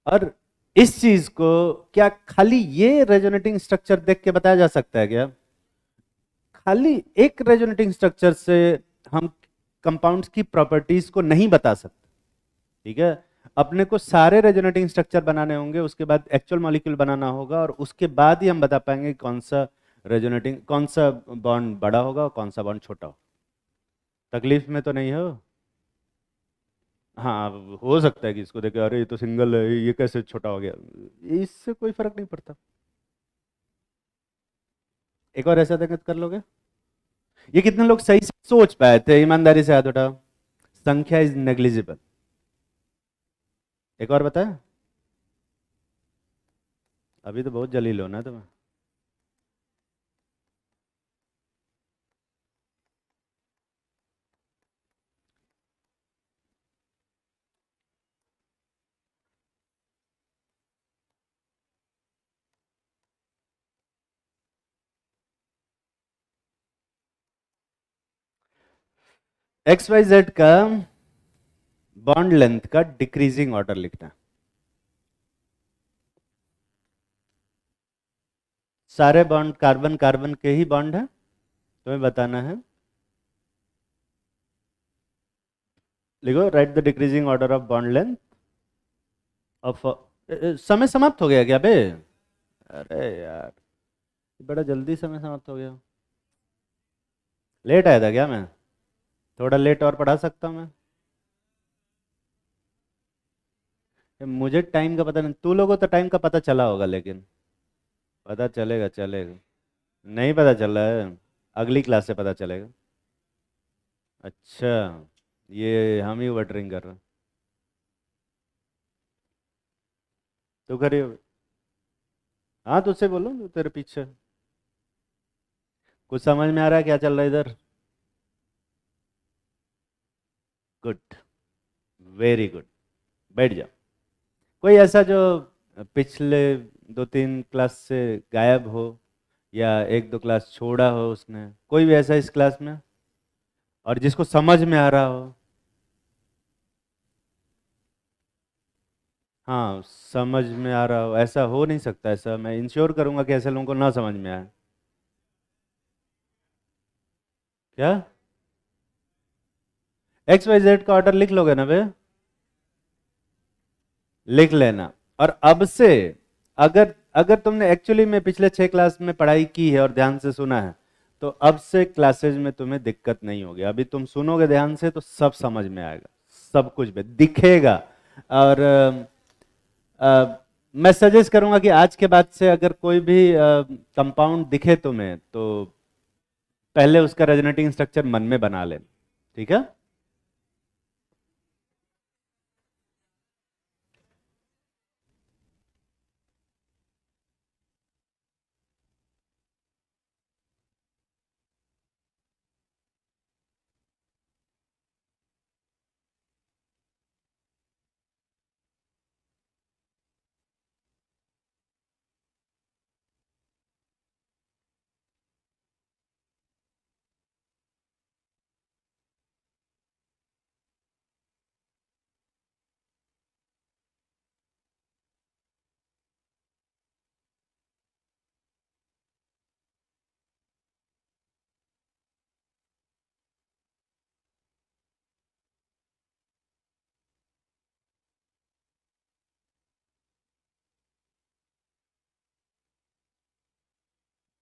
Speaker 1: और इस चीज को क्या खाली ये रेजोनेटिंग स्ट्रक्चर देख के बताया जा सकता है क्या, खाली एक रेजोनेटिंग स्ट्रक्चर से हम कंपाउंड्स की प्रॉपर्टीज को नहीं बता सकते, ठीक है। अपने को सारे रेजोनेटिंग स्ट्रक्चर बनाने होंगे, उसके बाद एक्चुअल मॉलिक्यूल बनाना होगा, और उसके बाद ही हम बता पाएंगे कौन सा रेजोनेटिंग, कौन सा बॉन्ड बड़ा होगा और कौन सा बॉन्ड छोटा होगा। तकलीफ में तो नहीं हो, हाँ हो सकता है कि इसको देखे अरे ये तो सिंगल है, ये कैसे छोटा हो गया, इससे कोई फर्क नहीं पड़ता। एक और ऐसा दिक्कत कर लोगे। ये कितने लोग सही से सोच पाए थे, ईमानदारी से हाथ उठाओ। संख्या इज नेग्लिजिबल। एक और बताया, अभी तो बहुत जलील होना है तुम्हें। एक्स वाई जेड का बॉन्ड लेंथ का डिक्रीजिंग ऑर्डर लिखना। सारे बॉन्ड कार्बन कार्बन के ही बॉन्ड है, तुम्हें बताना है। लिखो, right the decreasing order of bond length of. समय समाप्त हो गया क्या बे, अरे यार बड़ा जल्दी समय समाप्त हो गया। लेट आया था क्या मैं, थोड़ा लेट और पढ़ा सकता हूँ मैं। मुझे टाइम का पता नहीं, तू लोगों को तो टाइम का पता चला होगा, लेकिन पता चलेगा चलेगा, नहीं पता चल रहा है, अगली क्लास से पता चलेगा। अच्छा, ये हम ही ओवर ड्रिंक कर रहे हैं, तो करिए। हाँ तो उससे बोलो तो तेरे पीछे। कुछ समझ में आ रहा है क्या चल रहा है इधर, गुड, वेरी गुड, बैठ जाओ। कोई ऐसा जो पिछले 2-3 क्लास से गायब हो, या 1-2 क्लास छोड़ा हो उसने, कोई भी ऐसा इस क्लास में, और जिसको समझ में आ रहा हो। हाँ समझ में आ रहा हो, ऐसा हो नहीं सकता, ऐसा मैं इंश्योर करूंगा कि ऐसे लोगों को ना समझ में आए। क्या, एक्स वाई जेड का ऑर्डर लिख लोगे ना बे, लिख लेना। और अब से अगर अगर तुमने एक्चुअली में पिछले 6 क्लास में पढ़ाई की है और ध्यान से सुना है, तो अब से क्लासेज में तुम्हें दिक्कत नहीं होगी। अभी तुम सुनोगे ध्यान से तो सब समझ में आएगा, सब कुछ भी दिखेगा। और मैं सजेस्ट करूंगा कि आज के बाद से अगर कोई भी कंपाउंड दिखे तुम्हें, तो पहले उसका रेजोनेटिंग स्ट्रक्चर मन में बना लेना, ठीक है।